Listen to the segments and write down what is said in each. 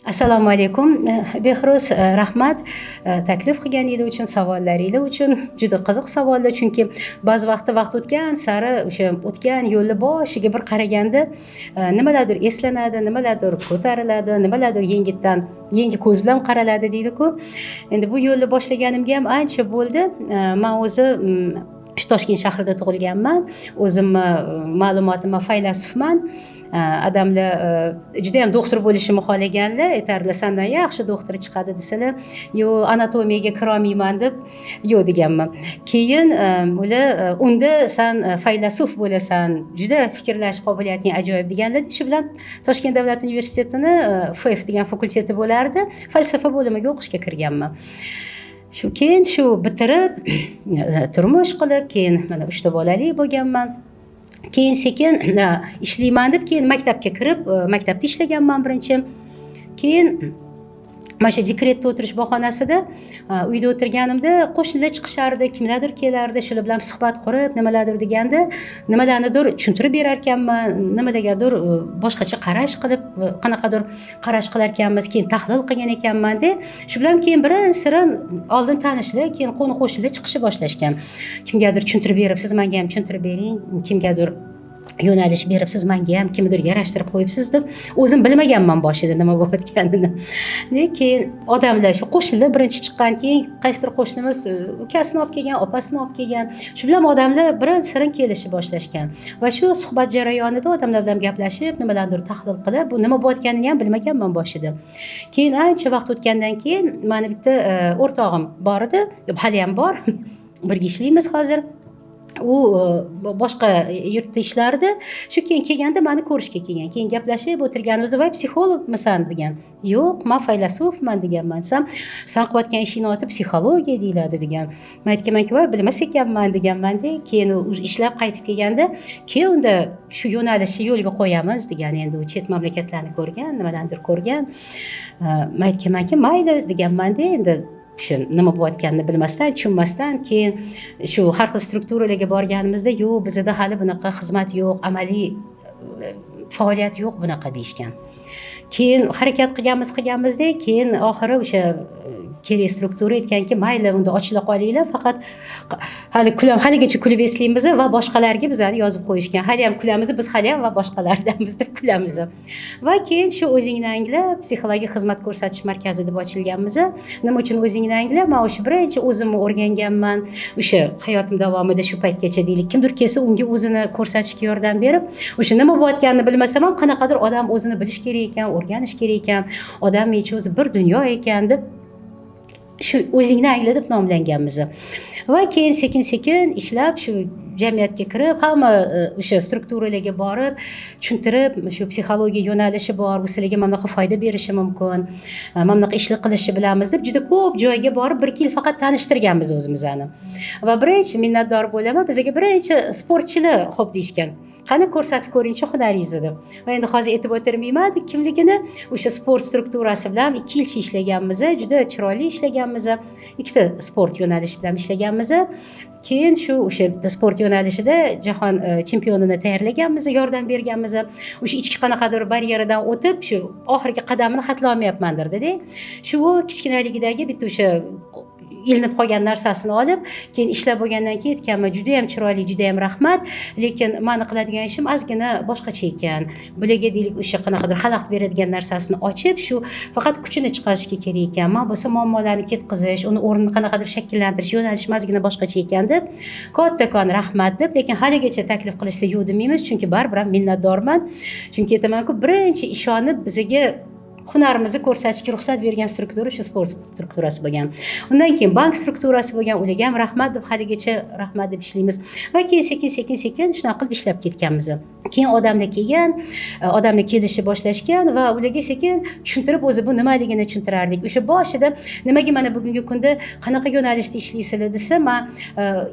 Assalomu alaykum. Behruz, rahmat taklif qilganingiz uchun, savollaringiz uchun. Juda qiziq savollar, chunki ba'zi vaqt o'tgan sari o'sha o'tgan yo'lni boshiga bir qaraganda nimalardir eslanadi, nimalardir ko'tariladi, nimalardir yangi ko'z bilan qaraladi deydi-ku. Endi bu yo'lni boshlaganimga ham ancha bo'ldi. Men o'zi Toshkent shahrida tug'ilganman. O'zimni ma'lumotim, faylasufman. Odamlar juda ham doktor bo'lishimni xohlaganlar, aytardilar sendan yaxshi doktor chiqadi desalar, yo'q, anatomiyaga kirolmayman deb yo'q deganman. Keyin ular unda sen faylasuf bo'lasan, juda fikrlash qobiliyating ajoyib deganlar. Shu bilan Toshkent davlat universitetini FF degan fakulteti bo'lardi, falsafa bo'limiga o'qishga kirganman. Keyin bitirib turmush qilib, keyin mana 3 ta bolali bo'lganman. Keyin sekin ishlayman deb, keyin maktabga kirib, maktabda ishlaganman birinchi. Keyin mana shu dekretda o'tirish bahonasida uyda o'tirganimda qo'shnilar chiqishardi, kimlardir kelardi, shular bilan suhbat qurib, nimalardir deganda, nimalarnidir tushuntirib berar ekanman, nimalargadir boshqacha qarash qilib, qanaqadir qarash qilar ekanmiz, keyin tahlil qilgan ekanman-da. Shu bilan keyin birin-sirin oldin tanishlar, keyin qo'ni-qo'shnilar chiqisha boshlashgan. Kimgadir tushuntirib berib, siz menga ham tushuntirib bering, kimgadir yo'nalish berib, siz menga ham kimdir yarashtirib qo'yibsiz deb o'zim bilmaganman boshida nima bo'layotganini. Lekin odamlar, shu qo'shnilar birinchi chiqqan, keyin qaysidir qo'shnimiz ukasini olib kelgan, opasini olib kelgan. Shu bilan odamlar birin-sirin kelishib boshlashgan. Va shu suhbat jarayonida odamlar bilan gaplashib, nimalardir tahlil qilib, bu nima bo'layotganini ham bilmaganman boshida. Keyin ancha vaqt o'tgandan keyin meni bitta o'rtog'im bor edi, hali ham bor. Birga ishlaymiz hozir. U boshqa yurtda ishlardi. Shu keyin kelganda meni ko'rishga kelgan. Keyin gaplashib o'tirganimizda, "Voy, psixologmisan?" degan. "Yo'q, men faylasufman" deganman. "Sen qilayotgan ishing oti psixologiya deyiladi" degan. Men aytganmanki, "Voy, bilmas ekanman" deganman-da. Keyin u ishlab qaytib kelganda, "Keyin unda shu yo'nalishni yo'lga qo'yamiz" degan. Endi u chet mamlakatlarni ko'rgan, nimalardir ko'rgan. Men aytganmanki, "Mayli" deganman-da. Endi shu nima bo'layotganini bilmasdan, tushunmasdan, keyin shu har xil strukturalarga borganimizda, "Yo'q, bizda hali bunaqa xizmat yo'q, amaliy faoliyat yo'q bunaqa" deyishgan. Keyin harakat qilganmizda, keyin oxiri o'sha kerak struktura aytganki, "Mayli, unda ochila qolinglar, faqat haligacha kulib eslaymiz va boshqalarga bizani yozib qo'yishgan. Hali ham kulamiz, biz hali ham va boshqalardamiz" deb kulamiz. Va keyin shu "O'zingni angla" psixologik xizmat ko'rsatish markazi deb ochilganmiz. Nima uchun "O'zingni angla"? Men o'sha birinchi o'zimni o'rganganman. O'sha hayotim davomida shu paytgacha deylik, kimdir kelsa unga o'zini ko'rsatishga yordam berib, o'sha nima bo'layotganini bilmasam ham qanaqadir odam o'zini bilish kerak ekan, o'rganish kerak ekan, odam ichi o'zi bir dunyo ekan deb shu "O'zingni angla" deb nomlanganmiz. Va keyin sekin-sekin ishlab shu jamiyatga kirib, hamma o'sha strukturalarga borib, tushuntirib, shu psixologiya yo'nalishi bor, bu sizlarga mana bunaqa foyda berishi mumkin, mana bunaqa ishni qilishni bilamiz deb juda ko'p joyga borib, 1-2 yil faqat tanishtirganmiz o'zimizni. Va birinchi minnatdor bo'laman, bizga birinchi sportchilar xo'p deyishgan. "Qani ko'rsatib ko'ringchi hunaringizni" deb. Va endi hozir aytib o'tirmayman kimligini. O'sha sport strukturasi bilan 2 yilcha ishlaganmiz, juda chiroyli ishlaganmiz. 2 ta sport yo'nalishi bilan ishlaganmiz. Keyin shu o'sha sport yo'nalishida jahon chempionini tayyorlaganmiz, yordam berganmiz. O'sha ichki qanaqadir baryeradan o'tib, shu oxirgi qadamini xatla olmayapmandir dedi. Shu kichkinaligidagi bitta o'sha ilinib qolgan narsasini olib, keyin ishlab bo'lgandan keyin aytganman, "Juda ham chiroyli, juda ham rahmat, lekin meni qiladigan ishim ozgina boshqacha ekan. Bularga deylik o'sha qanaqadir xalaqit beradigan narsasini ochib, shu faqat kuchini chiqarishga kerak ekan. Men bo'lsa muammolarni ketqizish, uni o'rnini qanaqadir shakllantirish yo'nalishim ozgina boshqacha ekan" deb, "Kattakon rahmat" deb, lekin haligacha taklif qilishsa yo'q demaymiz, chunki baribir ham minnatdorman. Chunki aytaman-ku, birinchi ishonib bizga hunarimizni ko'rsatishga ruxsat bergan struktura shu sport strukturasi bo'lgan. Undan keyin bank strukturasi bo'lgan, ularga ham rahmat deb, haligacha rahmat deb ishlaymiz. Va keyin sekin shunaqa qilib ishlab ketganmiz. Keyin odamlar kelgan, odamlar kelishni boshlashgan va ularga sekin tushuntirib, o'zi bu nimaligini tushuntirardik. O'sha boshida nimaga mana bugungi kunda qanaqa yo'nalishda ishlaysizlar desa, men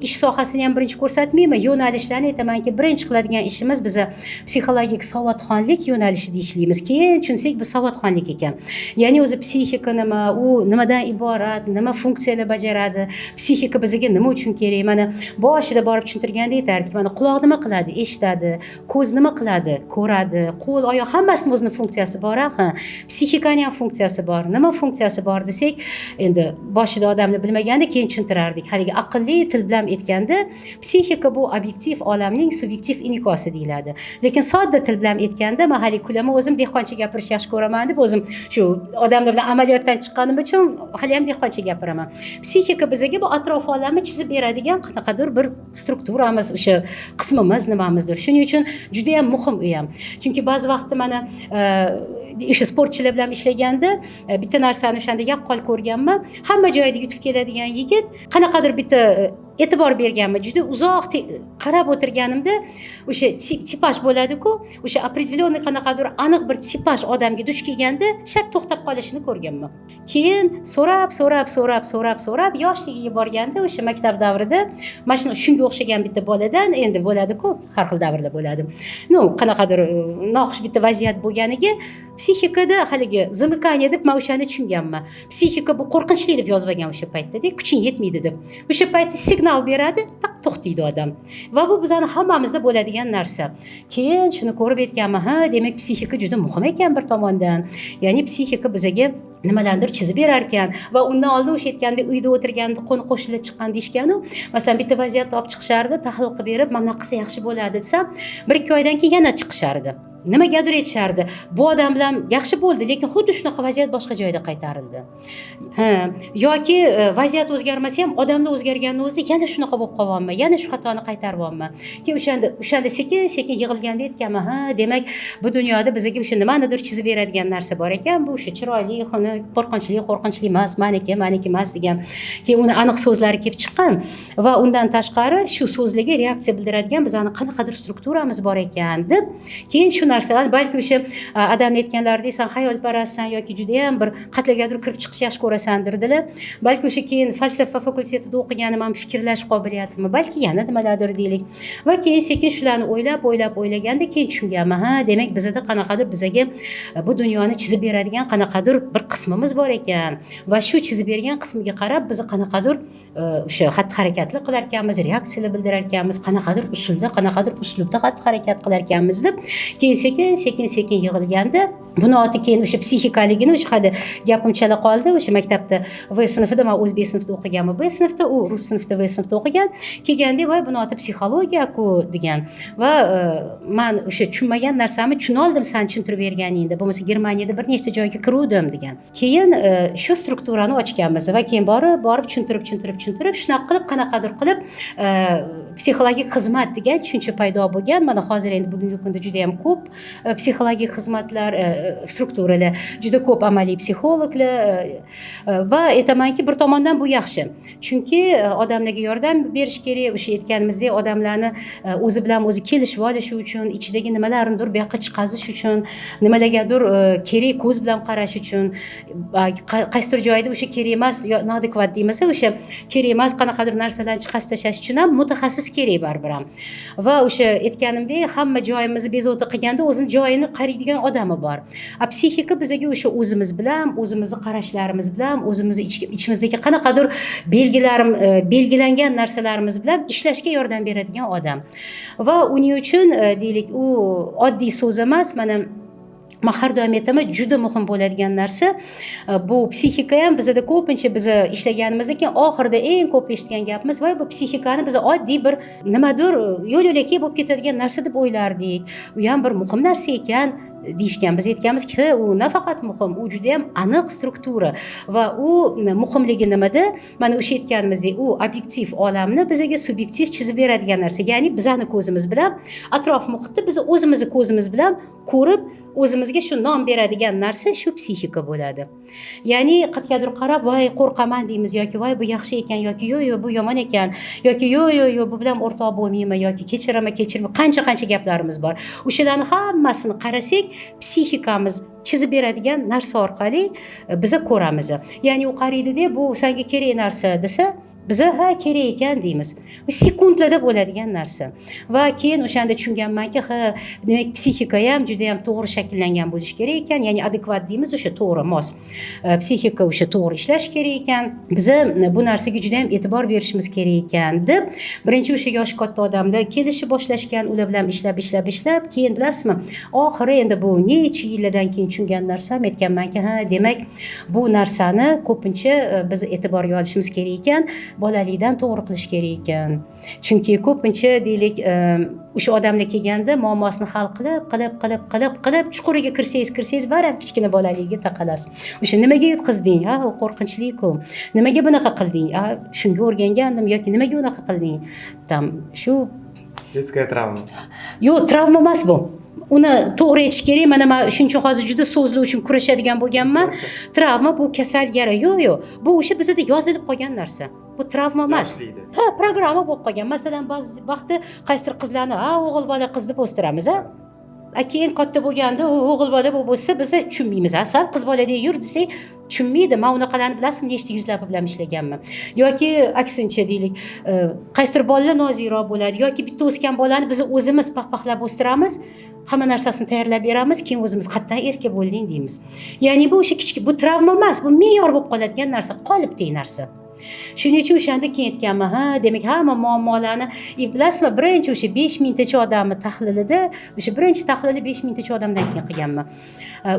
ish sohasini ham birinchi ko'rsatmayman, yo'nalishlarni aytamanki, birinchi qiladigan ishimiz biz psixologik savodxonlik yo'nalishida ishlaymiz. Keyin tushunsak, bu savodxonlik mexanik ekan. Ya'ni o'zi psixika nima, u nimadan iborat, nima funksiyalar bajaradi, psixika bizga nima uchun kerak? Mana boshida borib tushuntirganda aytardik, mana quloq nima qiladi? Eshitadi, ko'z nima qiladi? Ko'radi, qo'l, oyoq hammasini o'zining funksiyasi bor, ha. Psixikaning ham funksiyasi bor. Nima funksiyasi bor desak, endi boshida odamlar bilmaganda keyin tushuntirardik. Haligi aqlli til bilan aytganda, psixika bu obyektiv olamning subyektiv inikosi deyiladi. Lekin sodda til bilan aytganda, men hali kulaman, o'zim dehqoncha gapirishni yaxshi ko'raman deb, o'zim shu odamlar bilan amaliyotdan chiqqanim uchun hali ham dehqoncha gapiraman. Psixika bizga bu atrof olamni chizib beradigan qanaqadir bir strukturamiz, o'sha qismimiz nimamizdir. Shuning uchun juda ham muhim u ham. Chunki ba'zi vaqtda mana o'sha sportchilar bilan ishlaganda bitta narsani o'shanda yaqqol ko'rganman. Hamma joyda yutib keladigan yigit qanaqadir bitta e'tibor berganman. Juda uzoq qarab o'tirganimda o'sha tipaj bo'ladi-ku, o'sha определенный qanaqadir aniq bir tipaj odamga duch kelganda shart to'xtab qolishini ko'rganman. Keyin so'rab yoshligiga borganda o'sha maktab davrida mana shunga o'xshagan bitta boladan endi bo'ladi-ku, har xil davrlar bo'ladi. Qanaqadir noxush bitta vaziyat bo'lganiga psixikada haligi zamыкание deb men o'shani tushunganman. Psixika bu qo'rqinchli deb yozib olgan o'sha paytda, kuching yetmaydi deb. O'sha paytda signal beradi, to'xtaydi odam. Va bu bizning hammamizda bo'ladigan narsa. Keyin shuni ko'rib aytganman, ha, demak psixika juda muhim ekan bir tomondan. Ya'ni psixika bizga nimalardir chizib berar ekan va undan oldin o'sha aytgandek uyda o'tirganda qo'ni qo'shnilar chiqqan deyishganu, masalan bitta vaziyatni olib chiqishardi, tahlil qilib berib, mana qilsa yaxshi bo'ladi desam, 1-2 oydan keyin yana chiqishardi. Nimagadir aytishardi, bu odam bilan yaxshi bo'ldi, lekin xuddi shunaqa vaziyat boshqa joyda qaytarildi. Yoki vaziyat o'zgarmasa ham odamlar o'zgarganning o'zida yana shunaqa bo'lib qolyapman, yana shu xatoni qaytaryapman. Keyin o'shanda sekin yig'ilganda aytganman, ha, demak bu dunyoda bizga o'sha nimanidir chizib beradigan narsa bor ekan, bu o'sha chiroyli, xunuk, qo'rqinchli emas, maniki emas degan. Keyin uni aniq so'zlari kelib chiqqan va undan tashqari shu so'zlarga reaksiya bildiradigan bizning qanaqadir strukturamiz bor ekan deb, keyin shu narsalar balki o'sha odamlar aytganlaridek san xayolparastsan yoki juda ham bir qatlagadir kirib chiqishni yaxshi ko'rasandir dedilar. Balki o'sha keyin falsafa fakultetida o'qiganim ham fikrlash qobiliyatimi, balki yana nimalardir deylik. Va keyin sekin shularni o'ylaganda keyin tushunganman, ha, demak bizda qanaqadir bizga bu dunyoni chizib beradigan qanaqadir bir qismimiz bor ekan va shu chizib bergan qismiga qarab biz qanaqadir o'sha xatti-harakatlar qilar ekanmiz, reaksiyalar bildirar ekanmiz, qanaqadir usulda, qanaqadir uslubda xatti-harakat qilar ekanmiz deb keyin sekin yig'ilganda buni oti keyin o'sha psixikaligini o'sha hali gapim chala qoldi. O'sha maktabda V sinfida, men o'zbek sinfida o'qiganman, B sinfda, u rus sinfida, V sinfda o'qigan. Kelganda voy buni oti psixologiya-ku degan. Va men o'sha tushunmagan narsamni tushuna oldim sen tushuntirib berganingda. Bo'lmasa Germaniyada bir nechta joyga kiruvdim degan. Keyin shu strukturani ochganmiz va keyin borib tushuntirib shunaqa qilib qanaqadir qilib psixologik xizmat degan tushuncha paydo bo'lgan. Mana hozir endi bugungi kunda juda ham ko'p psixologik xizmatlar, strukturalar, juda ko'p amaliy psixologlar va aytamanki bir tomondan bu yaxshi. Chunki odamlarga yordam berish kerak, o'sha aytganimizdek odamlarni o'zi bilan o'zi kelishib olishi uchun, ichidagi nimalarnidir bu yoqqa chiqazish uchun, nimalargadir kerak ko'z bilan qarash uchun, qaysidir joyda o'sha kerak emas, noadekvat deymasa, o'sha kerak emas qanaqadir narsalarni chiqarib tashlash uchun ham mutaxassis kerak baribir ham. Va o'sha aytganimdek hamma joyimizni bezovta qilganda o'zini joyini qaraydigan odami bor. Psixika bizga o'sha o'zimiz bilan, o'zimizni qarashlarimiz bilan, o'zimizni ichimizdagi qanaqadir belgilangan narsalarimiz bilan ishlashga yordam beradigan odam. Va uning uchun deylik, u oddiy so'z emas, mana men har doim aytaman, juda muhim bo'ladigan narsa bu psixika ham bizda ko'pincha biz ishlaganimizdan keyin oxirida eng ko'p eshitgan gapimiz voy bu psixikani biz oddiy bir nimadir yo'l-yo'lakay bo'lib ketadigan narsa deb o'ylardik. U ham bir muhim narsa ekan deyishgan. Biz aytganmizki, u nafaqat muhim, u juda ham aniq struktura va u muhimligi nimada? Mana o'sha aytganimizdek, u obyektiv olamni bizga subyektiv chizib beradigan narsa. Ya'ni bizning ko'zimiz bilan atrof muhitni biz o'zimizni ko'zimiz bilan ko'rib, o'zimizga shu nom beradigan narsa shu psixika bo'ladi. Ya'ni qayergadir qarab, voy qo'rqaman deymiz yoki voy bu yaxshi ekan yoki yo'q bu yomon ekan yoki yo'q bu bilan o'rtoq bo'lmayman yoki kechiraman qancha gaplarimiz bor. O'shalarni hammasini qarasak, psixikamiz chizib beradigan narsa orqali biz ko'ramiz. Ya'ni u qaraydi-da, bu senga kerak narsa desa, biza ha kerak ekan deymiz. Sekundlarda bo'ladigan narsa. Va keyin o'shanda tushunganmanki, ha, demak psixika ham juda ham to'g'ri shakllangan bo'lishi kerak ekan, ya'ni adekvat deymiz, o'sha to'g'ri mos. Psixika o'sha to'g'ri ishlash kerak ekan. Biza bu narsaga juda ham e'tibor berishimiz kerak ekan deb, birinchi o'sha yoshi katta odamlar kelishib boshlashgan, ular bilan ishlab, keyin bilasizmi, oxiri endi bu necha yillardan keyin tushungan narsam aytganmanki, ha, demak bu narsani ko'pincha biz e'tiborga olishimiz kerak ekan, bolalikdan to'g'ri qilish kerak ekan. Chunki ko'pincha deylik o'sha odamlar kelganda muammosini hal qilib chuquriga kirsangiz baram kichkina bolaligiga taqalasiz. O'sha nimaga yutqizding? Ha, u qo'rqinchli-ku. Nimaga bunaqa qilding? Ha, shunga o'rgangandim yoki nimaga unaqa qilding? Tam shu детская travma. Yo'q, travma emas bu. Uni to'g'ri aytish kerak. Mana men shuncha hozir juda so'zlar uchun kurashadigan bo'lganman. Travma bu kasal yara. Yo'q. Bu o'sha bizda yozilib qolgan narsa. Bu travma emas. Ha, programma bo'lib qolgan. Masalan, ba'zi vaqtda qaysidir qizlarni, ha, o'g'il bola qiz deb o'stiramiz, ha. Keyin katta bo'lganda o'g'il bola bo'lsa biz tushunmaymiz. Ha, sal qiz boladek yur desak, tushunmaydi. Men unaqalarni bilasizmi, nechta yuzlab bilan ishlaganman. Yoki aksincha deylik, qaysidir bolalar nozikroq bo'ladi yoki bitta o'sgan bolani biz o'zimiz paqpaqlab o'stiramiz. Hamma narsasini tayyorlab beramiz, keyin o'zimiz qatdan erka bo'ling deymiz. Ya'ni bu o'sha kichik, bu travma emas, bu me'yor bo'lib qoladigan narsa, qolipdek narsa. Shuning uchun o'shanda keyin aytganman, ha, demak hamma muammolarni, bilasizmi, birinchi o'sha 5000 tacha odamni tahlilida, o'sha birinchi tahlilni 5000 tacha odamdan keyin qilganman.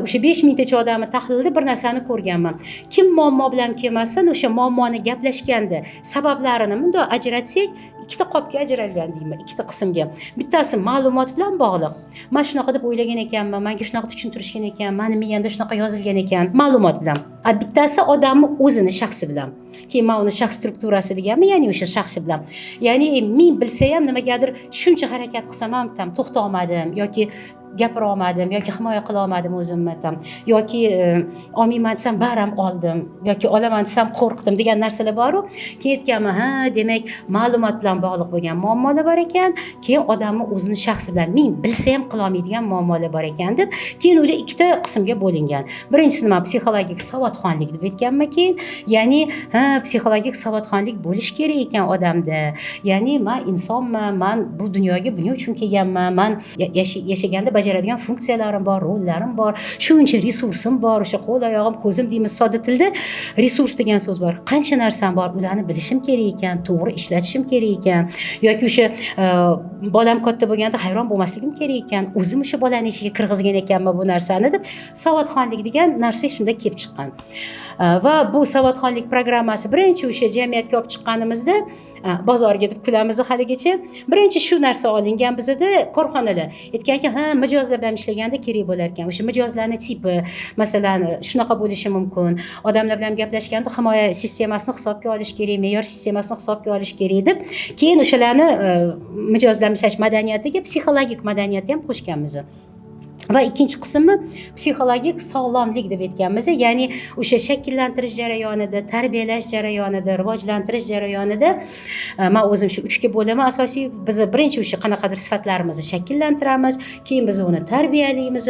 O'sha 5000 tacha odamni tahlilida bir narsani ko'rganman. Kim muammo bilan kelmasin, o'sha muammoni gaplashganda sabablarini bundoq ajratsak, ikkita qopga ajralgan deyman, ikkita qismga. Bittasi ma'lumot bilan bog'liq. Men shunaqa deb o'ylagan ekanman, menga shunaqa tushuntirishgan ekan, meni miyamda shunaqa yozilgan ekan, ma'lumot bilan. Bittasi odamni o'zini shaxsi bilan. Keyin men uni shaxs strukturasi deganman, ya'ni o'sha shaxsi bilan. Ya'ni men bilsa ham nimagadir shuncha harakat qilsam ham to'xta olmadim yoki gapira olmadim yoki himoya qila olmadim o'zimni yoki olmayman desam baram oldim yoki olaman desam qo'rqdim degan narsalar bor-ku. Keyin aytganman, ha, demak ma'lumot bilan bog'liq bo'lgan muammolar bor ekan, keyin odamni o'zini shaxsi bilan men bilsa ham qila olmaydigan muammolar bor ekan deb, keyin ular ikkita qismga bo'lingan. Birinchisi nima? Psixologik savodxonlik deb aytganman keyin. Ya'ni, ha, psixologik savodxonlik bo'lish kerak ekan odamda. Ya'ni men insonman, men bu dunyoga buning uchun kelganman, men yashaganda bajaradigan funksiyalarim bor, rollarim bor, shuncha resursim bor, o'sha qo'l oyog'im, ko'zim deymiz sodda tilda. Resurs degan so'z bor. Qancha narsam bor, ularni bilishim kerak ekan, to'g'ri ishlatishim kerak ekan. Yoki o'sha bolam katta bo'lganda hayron bo'lmasligim kerak ekan. O'zim o'sha bolani ichiga kirgizgan ekanman bu narsani deb, savodxonlik degan narsa shunda kelib chiqqan. Va bu savodxonlik programmasi birinchi o'sha jamiyatga olib chiqqanimizda, bozorga deb kulamiz haligacha. Birinchi shu narsa olingan bizda korxonalar. Aytganki, ha, mijozlar bilan ishlaganda kerak bo'lar ekan. O'sha mijozlarning tipi, masalan, shunaqa bo'lishi mumkin. Odamlar bilan gaplashganda himoya sistemasini hisobga olish kerak, me'yor sistemasini hisobga olish kerak deb, keyin o'shalarni mijoz bilan ishlash madaniyatiga psixologik madaniyatni ham qo'shganmiz. Va ikkinchi qismi psixologik sog'lomlik deb aytganmiz. Ya'ni o'sha shakllantirish jarayonida, tarbiyalash jarayonida, rivojlantirish jarayonida men o'zim shu 3 ga bo'laman. Asosiy biz birinchi o'sha qanaqadir sifatlarimizni shakllantiramiz, keyin biz uni tarbiyalaymiz,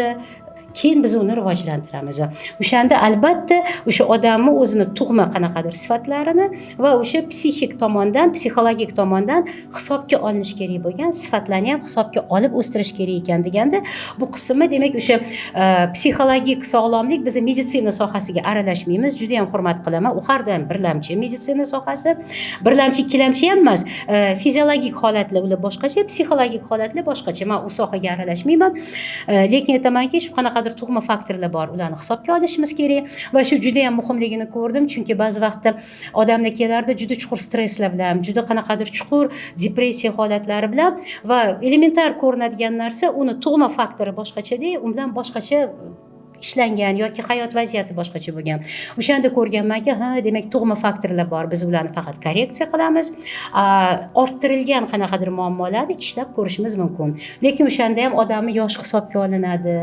keyin biz uni rivojlantiramiz. O'shanda albatta o'sha odamni o'zini tug'ma qanaqadir sifatlarini va o'sha psixik tomondan, psixologik tomondan hisobga olinish kerak bo'lgan sifatlarni ham hisobga olib o'stirish kerak ekan deganda, bu qismi demak o'sha psixologik sog'lomlik biz meditsina sohasiga aralashmaymiz. Juda ham hurmat qilaman. U har doim birlamchi meditsina sohasi. Birlamchi, ikkilamchi ham emas. Fiziologik holatlar ular boshqacha, psixologik holatlar boshqacha. Men u sohaga aralashmayman. Lekin aytamanki, shu qanaqa tug'ma faktorlar bor, ularni hisobga olishimiz kerak va shu juda ham muhimligini ko'rdim, chunki ba'zi vaqtda odamlar kelardi juda chuqur stresslar bilan, juda qanaqadir chuqur depressiya holatlari bilan va elementar ko'rinadigan narsa uni tug'ma faktori boshqachada, undan boshqacha ishlangan yoki hayot vaziyati boshqacha bo'lgan. O'shanda ko'rganmanki, ha, demak tug'ma faktorlar bor. Biz ularni faqat korreksiya qilamiz. Orttirilgan qanaqadir muammolarni ishlab ko'rishimiz mumkin. Lekin o'shanda ham odamni yoshi hisobga olinadi,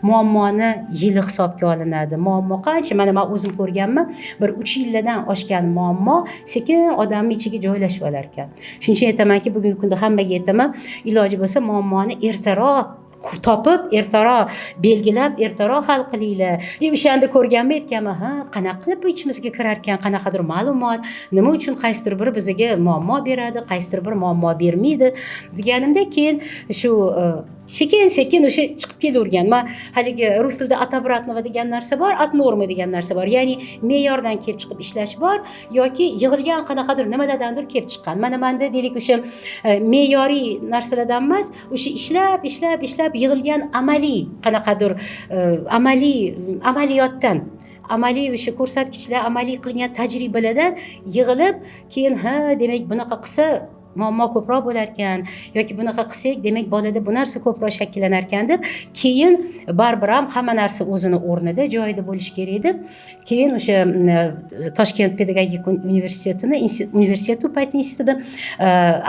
muammoni yili hisobga olinadi. Muammo qancha, mana men o'zim ko'rganman, bir 3 yildan oshgan muammo sekin odamning ichiga joylashib olar ekan. Shuning uchun aytamanki, bugungi kunda hammaga aytaman, iloji bo'lsa muammoni ertaroq topib ertaroq belgilab ertaroq hal qilinglar. O'shanda ko'rganman, aytganman, ha, qanaqa qilib bu ichimizga kirar ekan, qanaqadir ma'lumot, nima uchun qaysidir biri bizga muammo beradi, qaysidir bir muammo bermaydi deganimda, keyin shu sekin sekin o'sha chiqib kelavergan. Man haligi rus tilida отобратного degan narsa bor, от нормы degan narsa bor. Ya'ni me'yordan kelib chiqib ishlash bor yoki yig'ilgan qanaqadir nimalardandir kelib chiqqan. Mana menda deylik o'sha me'yoriy narsalardan emas, o'sha ishlab yig'ilgan amaliy qanaqadir amaliyotdan, amaliy o'sha ko'rsatkichlar, amaliy qilingan tajribalardan yig'ilib, keyin ha, demak bunaqa qilsa muammo ko'proq bo'lar ekan yoki bunaqa qilsak demak bolada bu narsa ko'proq shaklanar ekan deb, keyin baribir ham hamma narsa o'zini o'rnida, joyida bo'lishi kerak deb, keyin o'sha Toshkent pedagogik universitetini, universitet payt institutida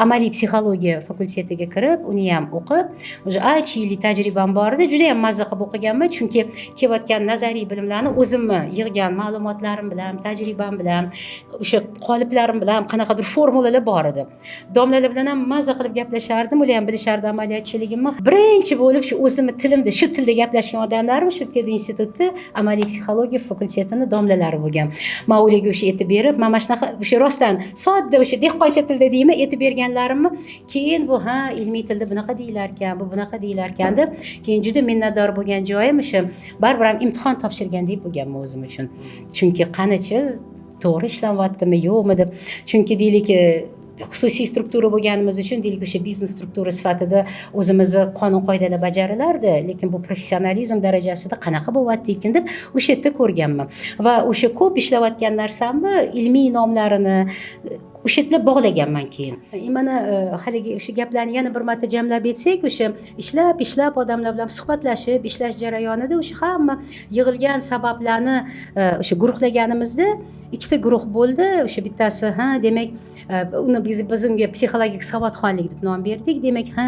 amaliy psixologiya fakultetiga kirib, uni ham o'qib, o'sha ancha yillik tajribam bor edi. Juda ham mazza qilib o'qiganman, chunki kelayotgan nazariy bilimlarni o'zimni yig'gan ma'lumotlarim bilan, tajribam bilan, o'sha qoliplarim bilan qanaqadir formulalar bor edi. Domlalar bilan ham mazza qilib gaplashardim, ular ham bilishardi amaliyotchiligimni. Birinchi bo'lib shu o'zimni tilimda, shu tilda gaplashgan odamlarim shu institutda amaliy psixologiya fakultetini domlalari bo'lgan. Men ularga o'sha aytib berib, mana shunaqa o'sha rostdan sodda o'sha dehqoncha tilda deyman, aytib berganlarimni, keyin bu ha, ilmiy tilda bunaqa deyilar ekan, bu bunaqa deyilar ekan deb, keyin juda minnatdor bo'lgan joyim o'sha baribir ham imtihon topshirgandek bo'lganman o'zim uchun. Chunki qanichi to'g'ri ishlanyaptimi, yo'qmi deb. Chunki deylik xususiy struktura bo'lganimiz uchun deylik o'sha biznes struktura sifatida o'zimizni qonun qoidalar bajarilardi, lekin bu professionalizm darajasida qanaqa bo'lyapti ekan deb o'sha yerda ko'rganman. Va o'sha ko'p ishlayotgan narsamni ilmiy nomlarini o'sha yerda bog'laganman keyin. Mana haligi o'sha gaplarni yana bir marta jamlab aytsak, o'sha ishlab odamlar bilan suhbatlashib ishlash jarayonida o'sha hamma yig'ilgan sabablarni o'sha guruhlaganimizda ikkita guruh bo'ldi. O'sha bittasi ha, demak uni bizga psixologik savodxonlik deb nom berdik. Demak, ha,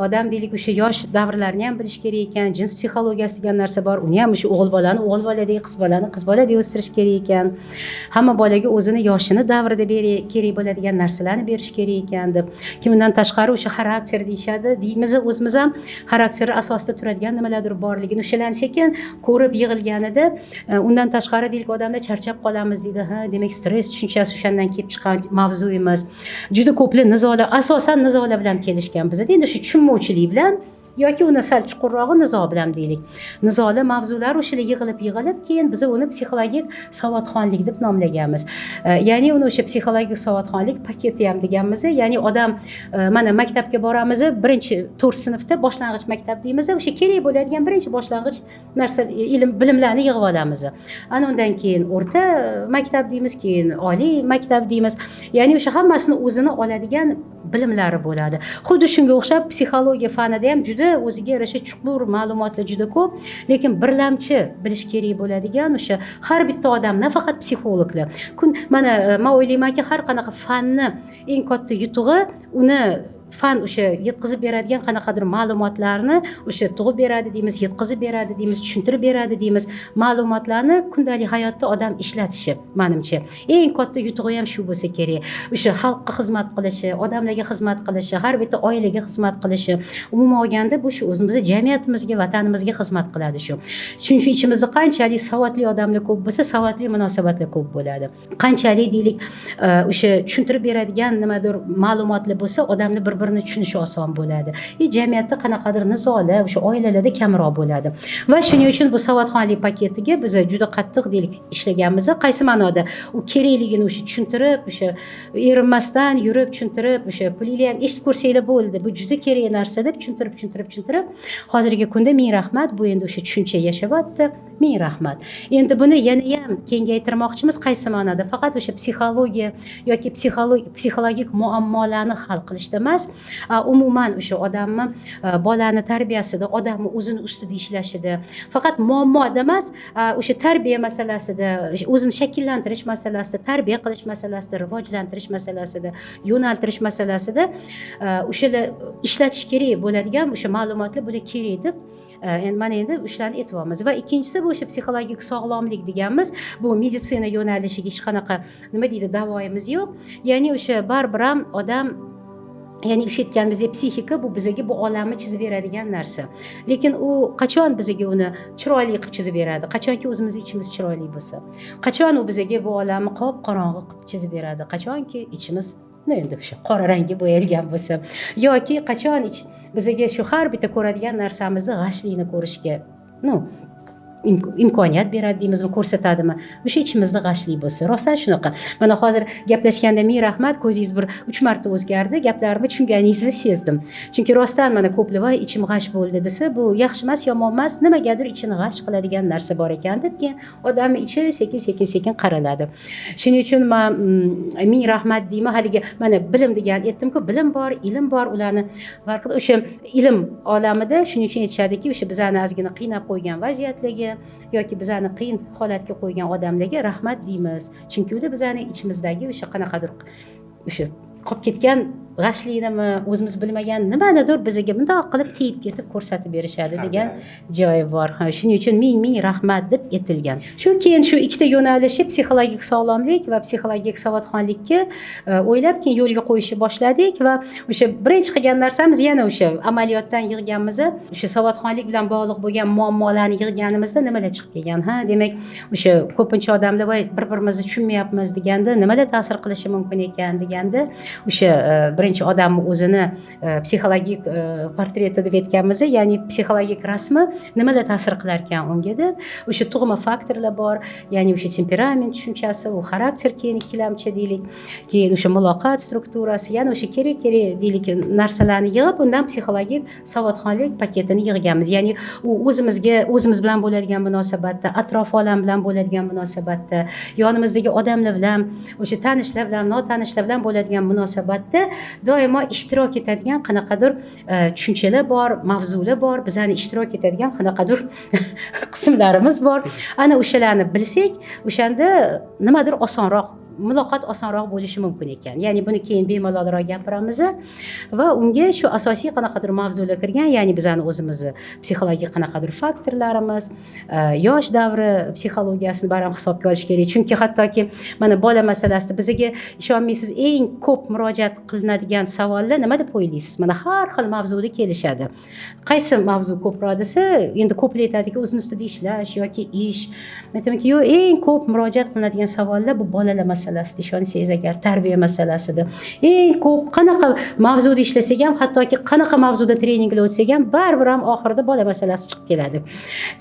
odam deylik o'sha yosh davrlarni ham bilish kerak ekan, jins psixologiyasi degan narsa bor. Uni ham o'sha o'g'il bolani o'g'il boladek, qiz bolani qiz boladek o'stirish kerak ekan. Hamma bolaga o'zini yoshini davrida kerak bo'ladigan narsalarni berish kerak ekan deb. Keyin undan tashqari o'sha xarakter deyishadi. Deymiz, o'zimiz ham xarakteri asosida turadigan nimalardir borligini o'shalarni sekin ko'rib yig'ilganida, undan tashqari deylik odamlar charchab qolamiz deydi. Ha, demak stress tushunchasi o'shandan kelib chiqqan mavzu emas. Juda ko'plab nizolar, asosan nizolar bilan kelishgan bizda. Endi shu tushunmovchilik bilan yoki uni sal chuqurrog'i nizo bilan deylik. Nizolar, mavzular o'shalar yig'ilib, keyin biz uni psixologik savodxonlik deb nomlaganmiz. Ya'ni uni o'sha psixologik savodxonlik paketi ham deganmiz. Ya'ni odam mana maktabga boramiz, birinchi 4 sinfda boshlang'ich maktab deymiz, o'sha kerak bo'ladigan birinchi boshlang'ich narsa, ilm, bilimlarni yig'ib olamiz. Ana undan keyin o'rta maktab deymiz, keyin oliy maktab deymiz. Ya'ni o'sha hammasini o'zini oladigan bilimlari bo'ladi. Xuddi shunga o'xshab psixologiya fanida ham juda o'ziga yarasha chuqur ma'lumotlar juda ko'p, lekin birlamchi bilish kerak bo'ladigan o'sha har bitta odam, nafaqat psixologlar. Mana men o'ylaymanki, har qanaqa fanni eng katta yutug'i uni fan o'sha yetkazib beradigan qanaqadir ma'lumotlarni o'sha tug'ib beradi deymiz, yetkazib beradi deymiz, tushuntirib beradi deymiz. Ma'lumotlarni kundalik hayotda odam ishlatishi, menimcha eng katta yutug'i ham shu bo'lsa kerak. O'sha xalqqa xizmat qilishi, odamlarga xizmat qilishi, har bitta oilaga xizmat qilishi, umuman olganda bu shu o'zimizning jamiyatimizga, vatanimizga xizmat qiladi shu. Chunki ichimizda qanchalik savodli odamlar ko'p bo'lsa, savodli munosabatlar ko'p bo'ladi. Qanchalik deylik o'sha tushuntirib beradigan nimadir ma'lumotlar bo'lsa, odamlar bir-birini tushunishi oson bo'ladi. Jamiyatda qanaqadir nizolar o'sha oilalarda kamroq bo'ladi. Va shuning uchun bu savodxonlik paketiga biz juda qattiq deylik ishlaganmiz. Qaysi ma'noda u kerakligini o'sha tushuntirib, o'sha erinmasdan yurib tushuntirib, o'sha pulingni ham eshitib ko'rsanglar bo'ldi. Bu juda kerak narsa deb tushuntirib. Hozirgi kunda ming rahmat, bu endi o'sha tushuncha yashayapti. Ming rahmat. Endi buni yana ham kengaytirmoqchimiz. Qaysi ma'noda? Faqat o'sha psixologiya yoki psixologik muammolarni hal qilishda emas, umuman o'sha odamni bolani tarbiyasida, odamni o'zini ustida ishlashida, faqat muammoda emas, o'sha tarbiya masalasida, o'zini shakllantirish masalasida, tarbiya qilish masalasida, rivojlantirish masalasida, yo'naltirish masalasida o'shalar ishlatish kerak bo'ladigan o'sha ma'lumotlar bular kerak deb mana endi o'shalarni aytyapmiz. Va ikkinchisi bu o'sha psixologik sog'lomlik deganmiz. Bu meditsina yo'nalishiga hech qanaqa nima deydi, davoyimiz yo'q. Ya'ni o'sha baribir ham odam ya'ni o'sha aytganimizdek psixika bu bizga bu olamni chizib beradigan narsa. Lekin u qachon bizga uni chiroyli qilib chizib beradi? Qachonki o'zimiz ichimiz chiroyli bo'lsa. Qachon u bizga bu olamni qop qorong'i qilib chizib beradi? Qachonki ichimiz endi o'sha qora rangga bo'yalgan bo'lsa yoki qachon bizga shu har bitta ko'radigan narsamizni g'ashlikni ko'rishga imkoniyat beradi deymizmi, ko'rsatadimi? O'sha ichimizda g'ashlik bo'lsa, rostdan shunaqa. Mana hozir gaplashganda ming rahmat, ko'zingiz bir 3 marta o'zgardi, gaplarimni tushunganingizni sezdim. Chunki rostdan mana ko'plar voy ichim g'ash bo'ldi desa, bu yaxshi emas, yomon emas, nimagadir ichini g'ash qiladigan narsa bor ekan deb keyin odamni ichi sekin qaraladi. Shuning uchun men ming rahmat deyman. Haligi mana bilim degan aytdim-ku, bilim bor, ilm bor, ularni farqida o'sha ilm olamida shuning uchun aytishadiki, o'sha bizani ozgina qiynab qo'ygan vaziyatlarga yoki bizani qiyin holatga qo'ygan odamlarga rahmat deymiz. Chunki ular bizani ichimizdagi o'sha qanaqadir o'sha qolib ketgan g'ashliknimi, o'zimiz bilmagan nimanidir bizga bundoq qilib tiyib ketib ko'rsatib berishadi degan joyi bor. Shuning uchun ming rahmat deb aytilgan. Shu keyin shu ikkita yo'nalishni psixologik sog'lomlik va psixologik savodxonlikka o'ylab keyin yo'lga qo'yishni boshladik va o'sha birinchi qilgan narsamiz yana o'sha amaliyotdan yig'ganimiz, o'sha savodxonlik bilan bog'liq bo'lgan muammolarni yig'ganimizda nimalar chiqib kelgan? Demak, o'sha ko'pincha odamlar voy bir-birimizni tushunmayapmiz deganda, nimalar ta'sir qilishi mumkin ekan deganda, o'sha birinchi odamni o'zini psixologik portreti deb aytganmiz, ya'ni psixologik rasmi nimalar ta'sir qilar ekan unga deb, o'sha tug'ma faktorlar bor, ya'ni o'sha temperament tushunchasi, u xarakter keyin ikkilamchi deylik, keyin o'sha muloqot strukturasi, ya'ni o'sha kerak deylik narsalarni yig'ib, undan psixologik savodxonlik paketini yig'ganmiz. Ya'ni u o'zimiz bilan bo'ladigan munosabatda, atrof olam bilan bo'ladigan munosabatda, yonimizdagi odamlar bilan, o'sha tanishlar bilan, notanishlar bilan bo'ladigan munosabatda doimo ishtirok etadigan qanaqadir tushunchalar bor, mavzular bor, bizani ishtirok etadigan qanaqadir qismlarimiz bor. Ana o'shalarni bilsak, o'shanda nimadir osonroq, muloqot osonroq bo'lishi mumkin ekan. Ya'ni buni keyin bemalolroq gapiramiz va unga shu asosiy qanaqadir mavzular kirgan, ya'ni bizani o'zimizni psixologik qanaqadir faktorlarimiz, yosh davri psixologiyasini ham hisobga olish kerak. Chunki hattoki mana bola masalasida bizga ishonmaysiz, eng ko'p murojaat qilinadigan savollar nima deb o'ylaysiz? Mana har xil mavzuda kelishadi. Qaysi mavzu ko'proq desa, endi ko'plar aytadiki, o'zini ustida ishlash yoki ish. Men aytamanki, yo'q, eng ko'p murojaat qilinadigan savollar bu bolalar masalasida, ishonsangiz agar, tarbiya masalasida. Eng ko'p qanaqa mavzuda ishlasak ham, hattoki qanaqa mavzuda treninglar o'tsak ham, baribir ham oxirida bola masalasi chiqib keladi.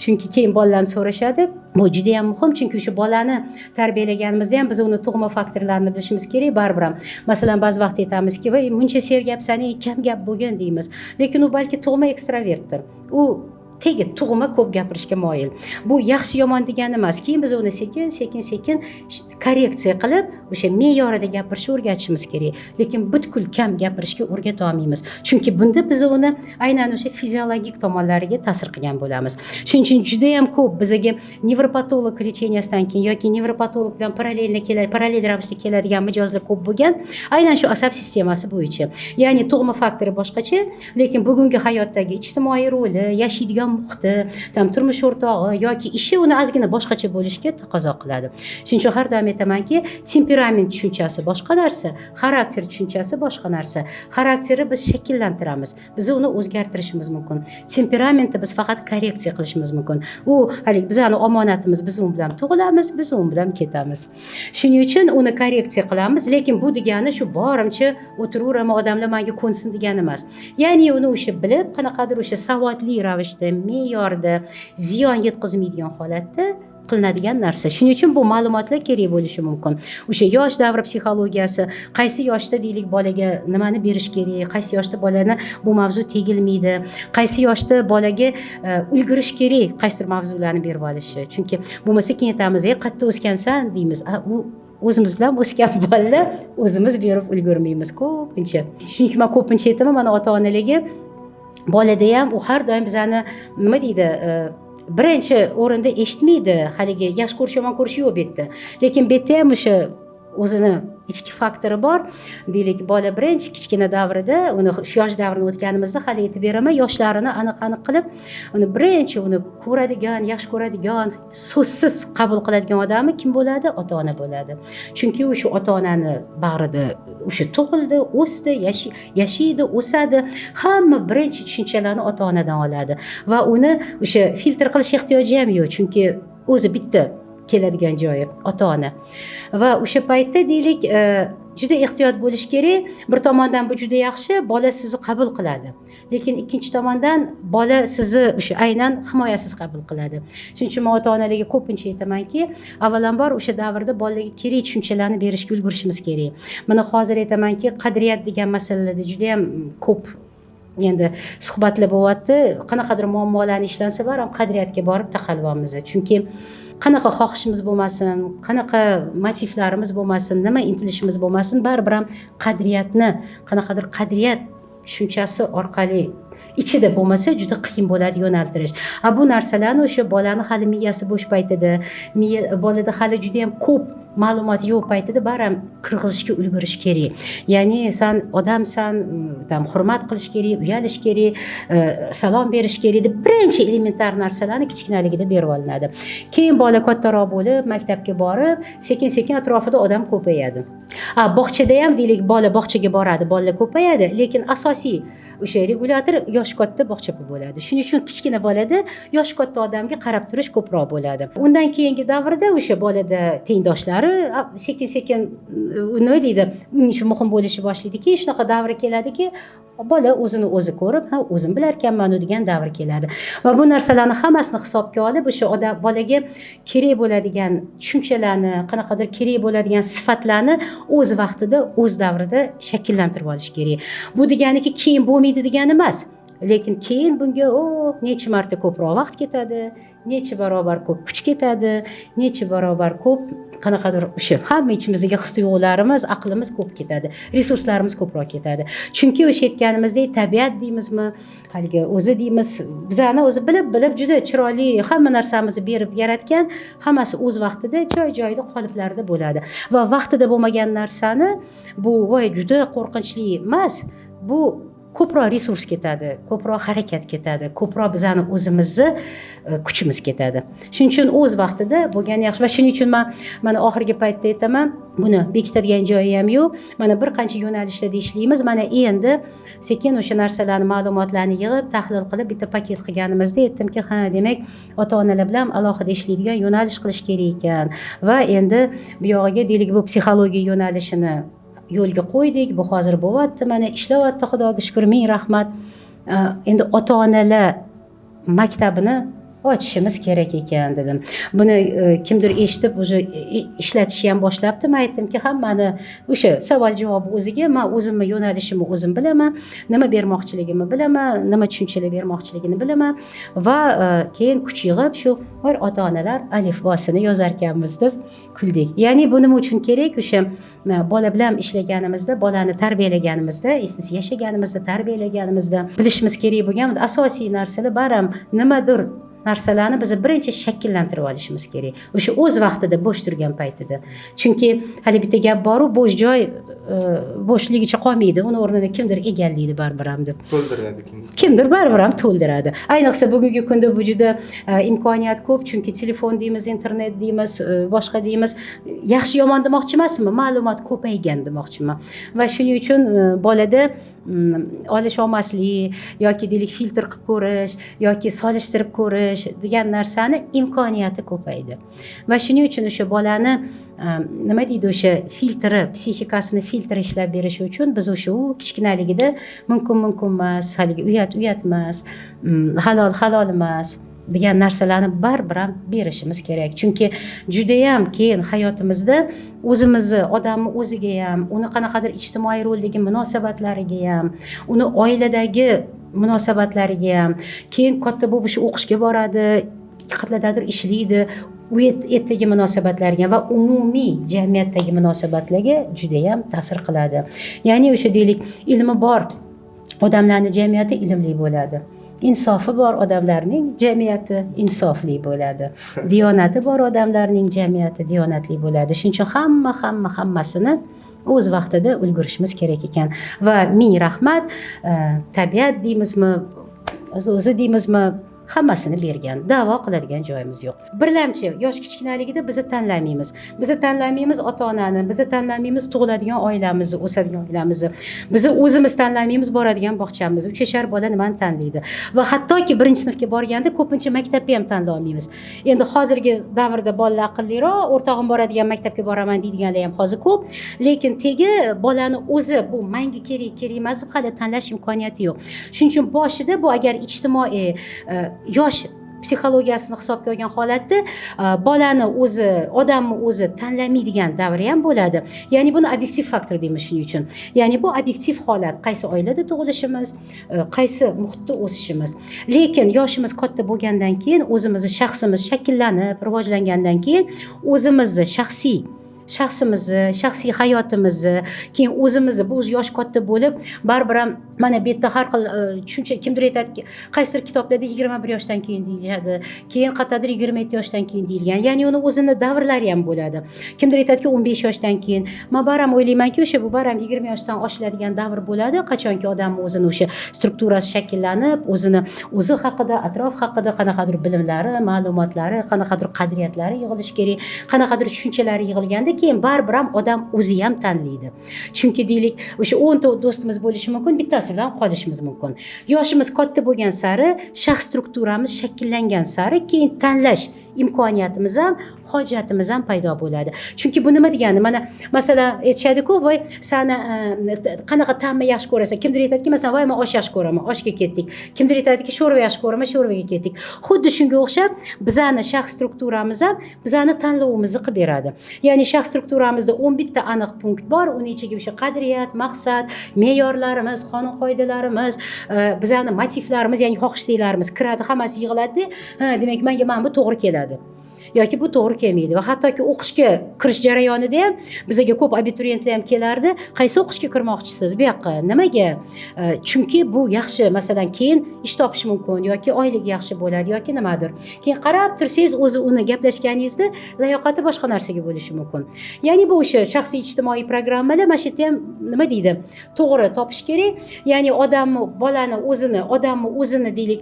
Chunki keyin bolalarni so'rashadi. Bu juda ham muhim, chunki o'sha bolani tarbiyalaganimizda ham biz uni tug'ma faktorlarini bilishimiz kerak. Baribir ham masalan ba'zi vaqt aytamizki, voy muncha sergapsan, kam gap bo'lgan deymiz. Lekin u balki tug'ma ekstrovertdir. U tegi tug'ma ko'p gapirishga moyil. Bu yaxshi yomon degani emas. Keyin biz uni sekin korreksiya qilib, o'sha me'yorida gapirishni o'rgatishimiz kerak. Lekin butkul kam gapirishga o'rgata olmaymiz. Chunki bunda biz uni aynan o'sha fiziologik tomonlariga ta'sir qilgan bo'lamiz. Shuning uchun juda ham ko'p bizga nevropatolog lecheniyadan keyin yoki nevropatolog bilan parallel ravishda keladigan mijozlar ko'p bo'lgan, aynan shu asab sistemasi bo'yicha. Ya'ni tug'ma faktori boshqacha, lekin bugungi hayotdagi ijtimoiy roli, yashaydigan muhiti, turmush o'rtog'i yoki ishi uni ozgina boshqacha bo'lishga taqozo qiladi. Shuning uchun har doim aytamanki, temperament tushunchasi boshqa narsa, xarakter tushunchasi boshqa narsa. Xarakterni biz shakllantiramiz, biz uni o'zgartirishimiz mumkin. Temperamentni biz faqat korreksiya qilishimiz mumkin. U hali bizning omonatimiz, biz u bilan tug'ilamiz, biz u bilan ketamiz. Shuning uchun uni korreksiya qilamiz, lekin bu degani shu borimcha o'tiraveraman, odamlar menga ko'nsin degani emas. Ya'ni uni o'sha bilib, qanaqadir o'sha savodli ravishda, me'yorda, ziyon yetkazmaydigan holatda qilinadigan narsa. Shuning uchun bu ma'lumotlar kerak bo'lishi mumkin. O'sha yosh davri psixologiyasi, qaysi yoshda deylik bolaga nimani berish kerak, qaysi yoshda bolani bu mavzu tegilmaydi, qaysi yoshda bolaga ulgurish kerak, qaysi mavzularni berib olishi. Chunki bo'lmasa keyin aytamiz, qayerda o'sgansan deymiz. U o'zimiz bilan o'sgan bolalar o'zimiz berib ulgurmaymiz ko'pincha. Chunki men ko'pincha aytaman, mana ota-onalarga bolada ham u har doim bizani nima deydi, birinchi o'rinda eshitmaydi, haligi yaxshi ko'rish yomon ko'rish yo'q bu yerda. Lekin bu yerda ham o'sha o'zini ichki faktori bor. Deylik, bola birinchi kichkina davrida, uni yosh davrini o'tganimizda hali aytib beraman, yoshlarini aniq qilib, uni birinchi uni ko'radigan, yaxshi ko'radigan, so'zsiz qabul qiladigan odami kim bo'ladi? Ota-ona bo'ladi. Chunki u shu ota-onani bag'rida o'sha tug'ildi, o'sdi, yashaydi, o'sadi. Hamma birinchi tushunchalarni ota-onadan oladi va uni o'sha filtr qilish ehtiyoji ham yo'q, chunki o'zi bitta keladigan joyi ota-ona. Va o'sha paytda deylik, juda ehtiyot bo'lish kerak. Bir tomondan bu juda yaxshi, bola sizni qabul qiladi. Lekin ikkinchi tomondan bola sizni o'sha aynan himoyasiz qabul qiladi. Shuning uchun men ota-onalarga ko'pincha aytamanki, avvalambor o'sha davrda bolalarga kerak tushunchalarni berishga ulgurishimiz kerak. Mana hozir aytamanki, qadriyat degan masalalarda juda ham ko'p endi suhbatlar bo'lyapti. Qanaqadir muammolarni ishlansa ham qadriyatga borib taqalibamiz. Chunki qanaqa xohishimiz bo'lmasin, qanaqa motivlarimiz bo'lmasin, nima intilishimiz bo'lmasin, baribir ham qadriyatni, qanaqadir qadriyat tushunchasi orqali ichida bo'lmasa juda qiyin bo'ladi yo'naltirish. Bu narsalarni o'sha bolani hali miyasi bo'sh paytida, bolada hali juda ham ko'p ma'lumot yo'q paytida baribir kirgizishga ulgurish kerak. Ya'ni sen odamsan, hurmat qilish kerak, uyalish kerak, salom berish kerak deb birinchi elementar narsalarni kichkinaligida berib olinadi. Keyin bola kattaroq bo'lib, maktabga borib, sekin-sekin atrofida odam ko'payadi. Bog'chada ham deylik, bola bog'chaga boradi, bolalar ko'payadi, lekin asosiy o'sha regulyator yosh katta bog'cha bo'ladi. Shuning uchun kichkina bolada yosh katta odamga qarab turish ko'proq bo'ladi. Undan keyingi davrda o'sha bolada tengdoshlari sekin-sekin nima deydi, shu muhim bo'lishi boshlaydiki, shunaqa davr keladiki, bola o'zini o'zi ko'rib, o'zim bilarkanman degan davr keladi. Va bu narsalarni hammasini hisobga olib, o'sha odam bolaga kerak bo'ladigan tushunchalarni, qanaqadir kerak bo'ladigan sifatlarni o'z vaqtida, o'z davrida shakllantirib olish kerak. Bu deganiki keyin bo'lmaydi degani emas. Lekin keyin bunga necha marta ko'proq vaqt ketadi, necha barobar ko'p kuch ketadi, necha barobar ko'p qanaqadir o'sha hamma ichimizdagi his-tuyg'ularimiz, aqlimiz ko'p ketadi, resurslarimiz ko'proq ketadi. Chunki o'sha aytganimizdek, tabiat deymizmi, haligi o'zi deymiz, bizani o'zi bilib juda chiroyli hamma narsamizni berib yaratgan, hammasi o'z vaqtida, joy-joyida qoliplarda bo'ladi. Va vaqtida bo'lmagan narsani bu juda qo'rqinchli emas, bu ko'proq resurs ketadi, ko'proq harakat ketadi, ko'proq bizani o'zimizni kuchimiz ketadi. Shuning uchun o'z vaqtida bo'lgani yaxshi. Va shuning uchun mana oxirgi paytda aytaman, buni bekitadigan joyi ham yo'q. Mana bir qancha yo'nalishlarda ishlaymiz. Mana endi sekin o'sha narsalarni, ma'lumotlarni yig'ib, tahlil qilib bitta paket qilganimizda aytdimki, demak, ota-onalar bilan alohida ishlaydigan yo'nalish qilish kerak ekan. Va endi bu yog'iga deylik, bu psixologiya yo'nalishini yo'lga qo'ydik. Bu hozir bo'lyapti, mana ishlayapti, Xudoga shukr, ming rahmat. Endi ota-onalar maktabini ochishimiz kerak ekan dedim. Buni kimdir eshitib, o'sha ishlatishni ham boshlabdi. Men aytdimki, hammani o'sha savol javob o'ziga, men o'zimni yo'nalishimni o'zim bilaman, nima bermoqchiligimni bilaman, nima tushunchalar bermoqchiligini bilaman va keyin kuch yig'ib shu ota-onalar alifbosini yozar ekanmiz deb kuldik. Ya'ni bu nima uchun kerak? O'sha bola bilan ishlaganimizda, bolani tarbiyalaganimizda, yashaganimizda, tarbiyalaganimizda bilishimiz kerak bo'lgan asosiy narsalar baram nimadir narsalarni biz birinchi shakllantirib olishimiz kerak. O'sha o'z vaqtida bo'sh turgan paytida. Chunki hali bitta gap bor-u, bo'sh joy bo'shligicha qolmaydi. Uni o'rnini kimdir egallaydi baribir ham deb. To'ldiradi kimdir baribir ham to'ldiradi. Ayniqsa bugungi kunda bu juda imkoniyat ko'p, chunki telefon deymiz, internet deymiz, boshqa deymiz. Yaxshi yomon demoqchi emasman, ma'lumot ko'paygan demoqchiman. Va shuning uchun bolada olish olmaslik yoki deylik filtr qilib ko'rish yoki solishtirib ko'rish degan narsani imkoniyati ko'paydi. Va shuning uchun o'sha bolani nima deydi, o'sha filtri, psixikasini filtr ishlab berish uchun biz o'sha kichkinaligida mumkin emas, haligi uyat emas, halol emas degan narsalarni baribir ham berishimiz kerak. Chunki juda ham keyin hayotimizda o'zimizni, odamni o'ziga ham, uni qanaqadir ijtimoiy roldagi munosabatlariga ham, uni oiladagi munosabatlariga ham, keyin katta bo'lib o'sha o'qishga boradi, qayerdadir ishlaydi, u yerdagi munosabatlarga va umumiy jamiyatdagi munosabatlarga juda ham ta'sir qiladi. Ya'ni o'sha deylik, ilmi bor odamlarning jamiyati ilmli bo'ladi. Insofi bor odamlarning jamiyati insofli bo'ladi. Diyonati bor odamlarning jamiyati diyonatli bo'ladi. Shuning uchun hammasini o'z vaqtida ulgurishimiz kerak ekan. Va ming rahmat, tabiat deymizmi, o'zi deymizmi, hammasini bergan. Da'vo qiladigan joyimiz yo'q. Birlamchi yosh kichkinaligida bizni tanlamaymiz. Bizni tanlamaymiz ota-onani, bizni tanlamaymiz tug'iladigan oilamizni, o'sadigan oilamizni. Bizni o'zimiz tanlamaymiz boradigan bog'chamizni. 3 yashar bola nimani tanlaydi? Va hattoki 1-sinfga borganda ko'pincha maktabga ham tanlay olmaymiz. Endi hozirgi davrda bolalar aqlliroq, o'rtog'im boradigan maktabga boraman deydiganlar ham hozir ko'p, lekin tegi bolani o'zi bu menga kerak emas deb hali tanlash imkoniyati yo'q. Shuning uchun boshida bu agar ijtimoiy yosh psixologiyasini hisobga olgan holatda bolani o'zi, odamni o'zi tanlamaydigan davri ham bo'ladi. Ya'ni buni obyektiv faktor deymiz shuning uchun. Ya'ni bu obyektiv holat, qaysi oilada tug'ilishimiz, qaysi muhitda o'sishimiz. Lekin yoshimiz katta bo'lgandan keyin o'zimizni shaxsimiz shakllanib, rivojlangandan keyin o'zimizni shaxsiy hayotimizni, keyin o'zimizni bu yosh katta bo'lib, baribir ham mana bu yerda har xil tushuncha, kimdir aytadiki, qaysidir kitoblarda 21 yoshdan keyin deyiladi, keyin qayerdadir 27 yoshdan keyin deyilgan. Ya'ni uni o'zini davrlari ham bo'ladi. Kimdir aytadiki 15 yoshdan keyin. Men baram o'ylaymanki, o'sha bu baram 20 yoshdan oshiladigan davr bo'ladi, qachonki odam o'zini o'sha strukturasi shakllanib, o'zi haqida, atrof haqida qanaqadir bilimlari, ma'lumotlari, qanaqadir qadriyatlari yig'ilishi kerak, qanaqadir tushunchalari yig'ilganda keyin baribir ham odam o'zi ham tanlaydi. Chunki deylik, o'sha 10 ta do'stimiz bo'lishi mumkin, bittasi bilan qolishimiz mumkin. Yoshimiz katta bo'lgan sari, shaxs strukturamiz shakllangan sari keyin tanlash imkoniyatimiz ham, hojatimiz ham paydo bo'ladi. Chunki bu nima degani? Mana masalan aytishadi-ku, voy, seni qanaqa ta'mni yaxshi ko'rasan? Kimdir aytadiki, masalan, voy, men osh yaxshi ko'raman, oshga ketdik. Kimdir aytadiki, sho'rva yaxshi ko'raman, sho'rvaga ketdik. Xuddi shunga o'xshab, bizani shaxs strukturamiz ham bizani tanlovimizni qilib beradi. Ya'ni shaxs strukturamizda 11 ta aniq punkt bor, uning ichiga o'sha qadriyat, maqsad, me'yorlarimiz, qonun qoidalarimiz, bizani motivlarimiz, ya'ni xohishliklarimiz kiradi, hammasi yig'iladi. Demak, menga mana bu to'g'ri keladi yoki bu to'g'ri kelmaydi. Va hattoki o'qishga kirish jarayonida ham bizga ko'p abituriyentlar ham kelardi. Qaysi o'qishga kirmoqchisiz? Bu yoqqa. Nimaga? Chunki bu yaxshi, masalan, keyin ish topish mumkin yoki oylik yaxshi bo'ladi yoki nimadir. Keyin qarab tursangiz, o'zi uni gaplashganingizda layoqati boshqa narsaga bo'lishi mumkin. Ya'ni bu o'sha shaxsiy ijtimoiy programmalar mana shu yerda ham nima deydi? To'g'ri topish kerak. Ya'ni odamni o'zini deylik,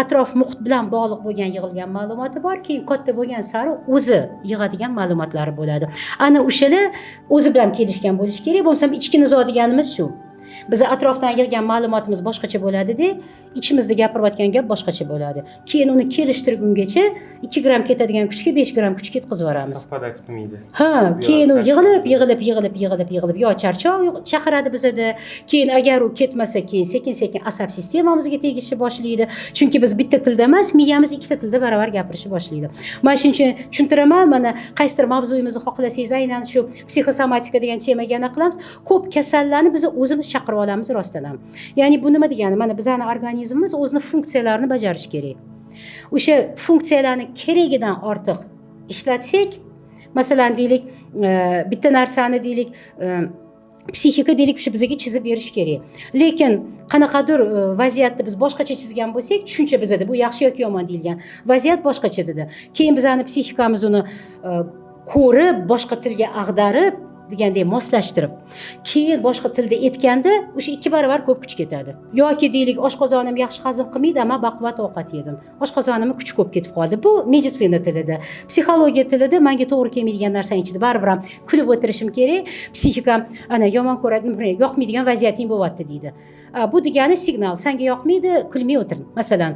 atrof muhit bilan bog'liq bo'lgan yig'ilgan ma'lumoti bor, keyin katta bo'lgan sari o'zi yig'adigan ma'lumotlari bo'ladi. Ana o'shalar o'zi bilan kelishgan bo'lishi kerak. Bo'lmasa ichki nizo deganimiz shu. Biz atrofdan yig'gan ma'lumotimiz boshqacha bo'ladi-da, ichimizda gapirayotgan gap boshqacha bo'ladi. Keyin uni kelishtirgungacha 2 gram ketadigan kuchga 5 gram kuch ketkazib yuboramiz. Совпадать qilmaydi. Keyin u yig'ilib yo charchoq chaqiradi bizda. Keyin agar u ketmasa, keyin sekin-sekin asab sistemamizga tegishni boshlaydi. Chunki biz bitta tilda emas, miyamiz ikkita tilda baravar gapirishni boshlaydi. Mana shuning uchun tushuntiraman, mana qaysidir mavzuyimizni xohlasangiz, aynan shu psixosomatika degan temaga qilamiz. Ko'p kasallarni biz o'zimiz chaqirib olamiz rostdan ham. Ya'ni bu nima degani? Mana bizning organizmimiz o'zini funksiyalarini bajarishi kerak. O'sha funksiyalarni keragidan ortiq ishlatsak, masalan deylik, bitta narsani deylik, psixika deylik, shu bizga chizib berish kerak. Lekin qanaqadir vaziyatda biz boshqacha chizgan bo'lsak, tushuncha bizda bu yaxshi yoki yomon deyilgan. Vaziyat boshqacha dedi. Keyin bizning psixikamiz uni ko'rib, boshqa tilga ag'darib degandek moslashtirib, keyin boshqa tilda aytganda o'sha 2 barobar ko'p kuch ketadi. Yoki deylik, oshqozonim yaxshi hazm qilmaydi, ammo baquvvat ovqat yedim. Oshqozonimga kuch ko'p ketib qoldi. Bu meditsina tilida. Psixologiya tilida menga to'g'ri kelmaydigan narsani ichida baribir ham kulib o'tirishim kerak. Psixikam ana yomon ko'radi, yoqmaydigan vaziyating bo'lyapti deydi. Bu degani signal, senga yoqmaydi, kulmay o'tir. Masalan,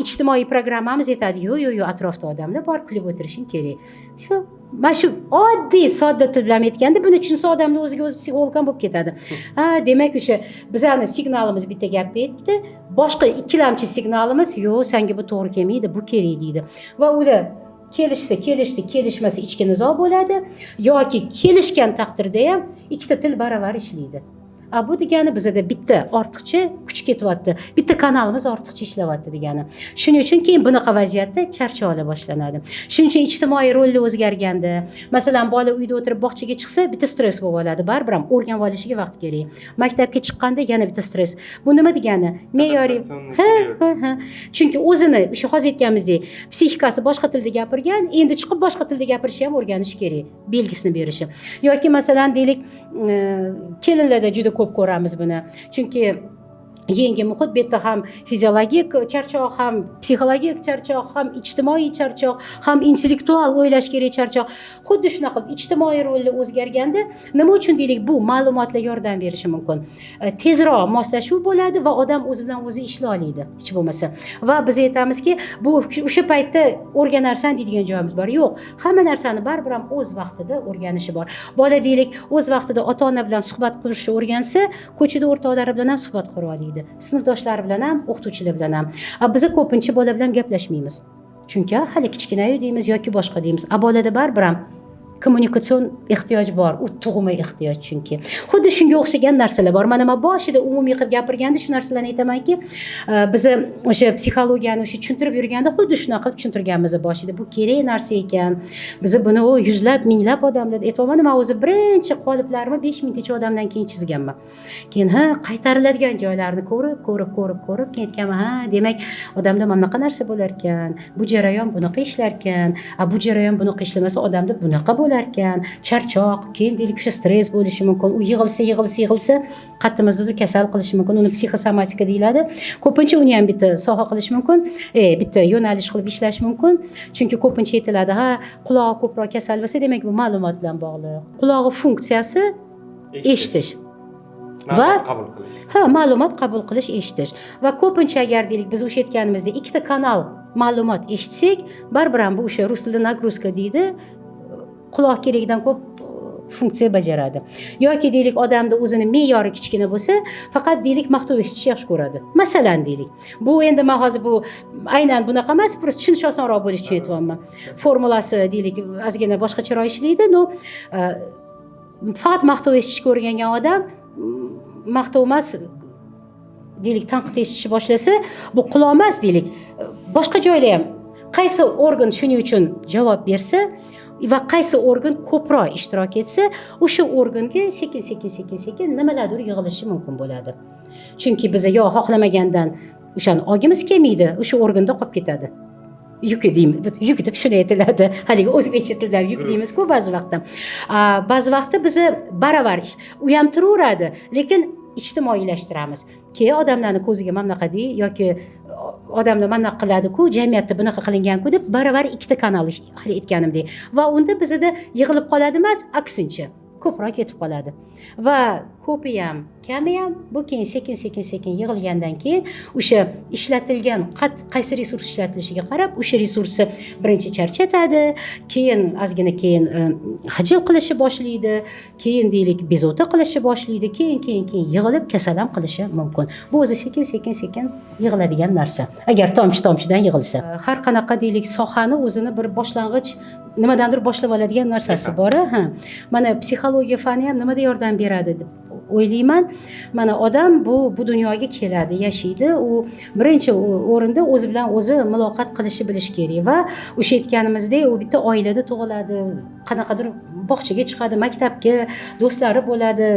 ijtimoiy programmamiz aytadi, yo'q, atrofda odamlar bor, kulib o'tirishing kerak. Mana shu oddiy sodda til bilan aytganda, buni tushunsa odamlar o'ziga o'zi psixolog ham bo'lib ketadi. Demak, o'sha bizning signalimiz bitta gap aytdi, boshqa ikkilamchi signalimiz, yo'q, senga bu to'g'ri kelmaydi, bu kerak deydi. Va ular kelishsa kelishdi, kelishmasa ichki nizo bo'ladi yoki kelishgan taqdirda ham ikkita til baravar ishlaydi. Bu degani bizada bitta ortiqcha kuch ketyapti, bitta kanalimiz ortiqcha ishlayapti degani. Shuning uchun keyin bunaqa vaziyatda charchoq ola boshlanadi. Shuning uchun ijtimoiy rollar o'zgarganda, masalan, bola uyda o'tirib bog'chaga chiqsa, bitta stress bo'lib oladi, baribir ham o'rganib olishiga vaqt kerak. Maktabga chiqqanda yana bitta stress. Bu nima degani? Me'yoriy. Ha. Chunki o'zini o'sha hozir aytganimizdek, psixikasi boshqa tilda gapirgan, endi chiqib boshqa tilda gapirishni ham o'rganish kerak, belgisini berishi. Yoki masalan deylik, kelinlarda juda ko'p ko'ramiz buni. Chunki yangi muhit, bu yerda ham fiziologik charchoq, ham psixologik charchoq, ham ijtimoiy charchoq, ham intellektual o'ylash kerak charchoq. Xuddi shunaqa ijtimoiy rollar o'zgarganda nima uchun deylik, bu ma'lumotlar yordam berishi mumkin. Tezroq moslashuv bo'ladi va odam o'zi bilan o'zi ishlay oladi, hech bo'lmasa. Va biz aytamizki, bu o'sha paytda o'rganarsan deydigan joyimiz bor. Yo'q, hamma narsani baribir ham o'z vaqtida o'rganishi bor. Bola deylik, o'z vaqtida ota-ona bilan suhbat qilishni o'rgansa, ko'chada o'rtoqlari bilan ham suhbat qura oladi. Sinfdoshlari bilan ham, o'qituvchilar bilan ham. Biz ko'pincha bola bilan gaplashmaymiz. Chunki hali kichkinayu deymiz yoki boshqa deymiz. Bolada baribir ham kommunikatsion ehtiyoj bor, u tug'ma ehtiyoj chunki. Xuddi shunga o'xshagan narsalar bor. Mana men boshida umumiy qilib gapirganda shu narsalarni aytamanki, biz o'sha psixologiyani o'sha tushuntirib yurganda xuddi shunaqa qilib tushuntirganmiz boshida. Bu kerak narsa ekan. Biz buni yuzlab, minglab odamlar aytmoqman, men o'zi birinchi qoliplarni 5000 odamdan keyin chizganman. Keyin qaytariladigan joylarni ko'rib keyin aytganman, demak, odamda mana bunaqa narsa bo'lar ekan, bu jarayon bunaqa ishlar ekan, bu jarayon bunaqa ishlamasa odamda bunaqa bo'lar ekan, charchoq, keyin deylik o'sha stress bo'lishi mumkin. U yig'ilsa qattimizni kasal qilishi mumkin. Uni psixosomatika deyiladi. Ko'pincha uni ham bitta soha qilish mumkin, bitta yo'nalish qilib ishlash mumkin. Chunki ko'pincha aytiladi, quloq ko'proq kasal bo'lsa, demak bu ma'lumot bilan bog'liq. Quloq funksiyasi eshitish. Va qabul qilish. Ma'lumot qabul qilish, eshitish. Va ko'pincha agar deylik biz o'sha aytganimizdek ikkita kanal ma'lumot eshitsak, baribir ham bu o'sha rus tilida nagruzka deydi. Quloq keragidan ko'p funksiya bajaradi. Yoki deylik odamda o'zini me'yori kichkina bo'lsa, faqat deylik maqtov eshitishni yaxshi ko'radi. Masalan deylik. Bu endi men hozir bu aynan bunaqa emas, просто tushunish osonroq bo'lishi uchun aytyapman. Formulasi deylik ozgina boshqacharoq ishlaydi. Faqat maqtov eshitishni o'rgangan odam maqtov emas deylik tanqid eshitishni boshlasa, bu quloq emas deylik. Boshqa joyda ham qaysi organ shuning uchun javob bersa va qaysi organ ko'proq ishtirok etsa, o'sha organga sekin nimalardir yig'ilishi mumkin bo'ladi. Chunki biz yo xohlamagandan o'shani olgimiz kelmaydi, o'sha organda qolib ketadi. Yuk deb shuni aytiladi. Haligi o'zbekcha tilda yuk deymiz-ku ba'zi vaqtda. Ba'zi vaqtda bizni baravar ish u ham turaveradi, lekin ijtimoiylashtiramiz. Keyin odamlarni ko'ziga mana bunaqa dey yoki odamlar mana bunaqa qiladi-ku, jamiyatda bunaqa qilingan-ku deb baravar ikkita kanal hali aytganimdek. Va unda bizda yig'ilib qoladi emas, aksincha ko'proq ketib qoladi. Va ko'pi ham, kami ham bu keyin sekin yig'ilgandan keyin o'sha ishlatilgan qaysi resurs ishlatilishiga qarab o'sha resursni birinchi charchatadi, keyin ozgina hajil qilishi boshlaydi, keyin deylik bezovta qilishi boshlaydi, keyin yig'ilib kasal ham qilishi mumkin. Bu o'zi sekin yig'iladigan narsa. Agar tomchidan yig'ilsa, har qanaqa deylik sohani o'zini bir boshlang'ich nimadandir boshlab oladigan narsasi bor. Mana psixologiya fani ham nimada yordam beradi deb o'ylayman. Mana odam bu dunyoga keladi, yashaydi. U birinchi o'rinda o'zi bilan o'zi muloqot qilishi bilish kerak va o'sha aytganimizdek, u bitta oilada tug'iladi, qanaqadir bog'chaga chiqadi, maktabga, do'stlari bo'ladi,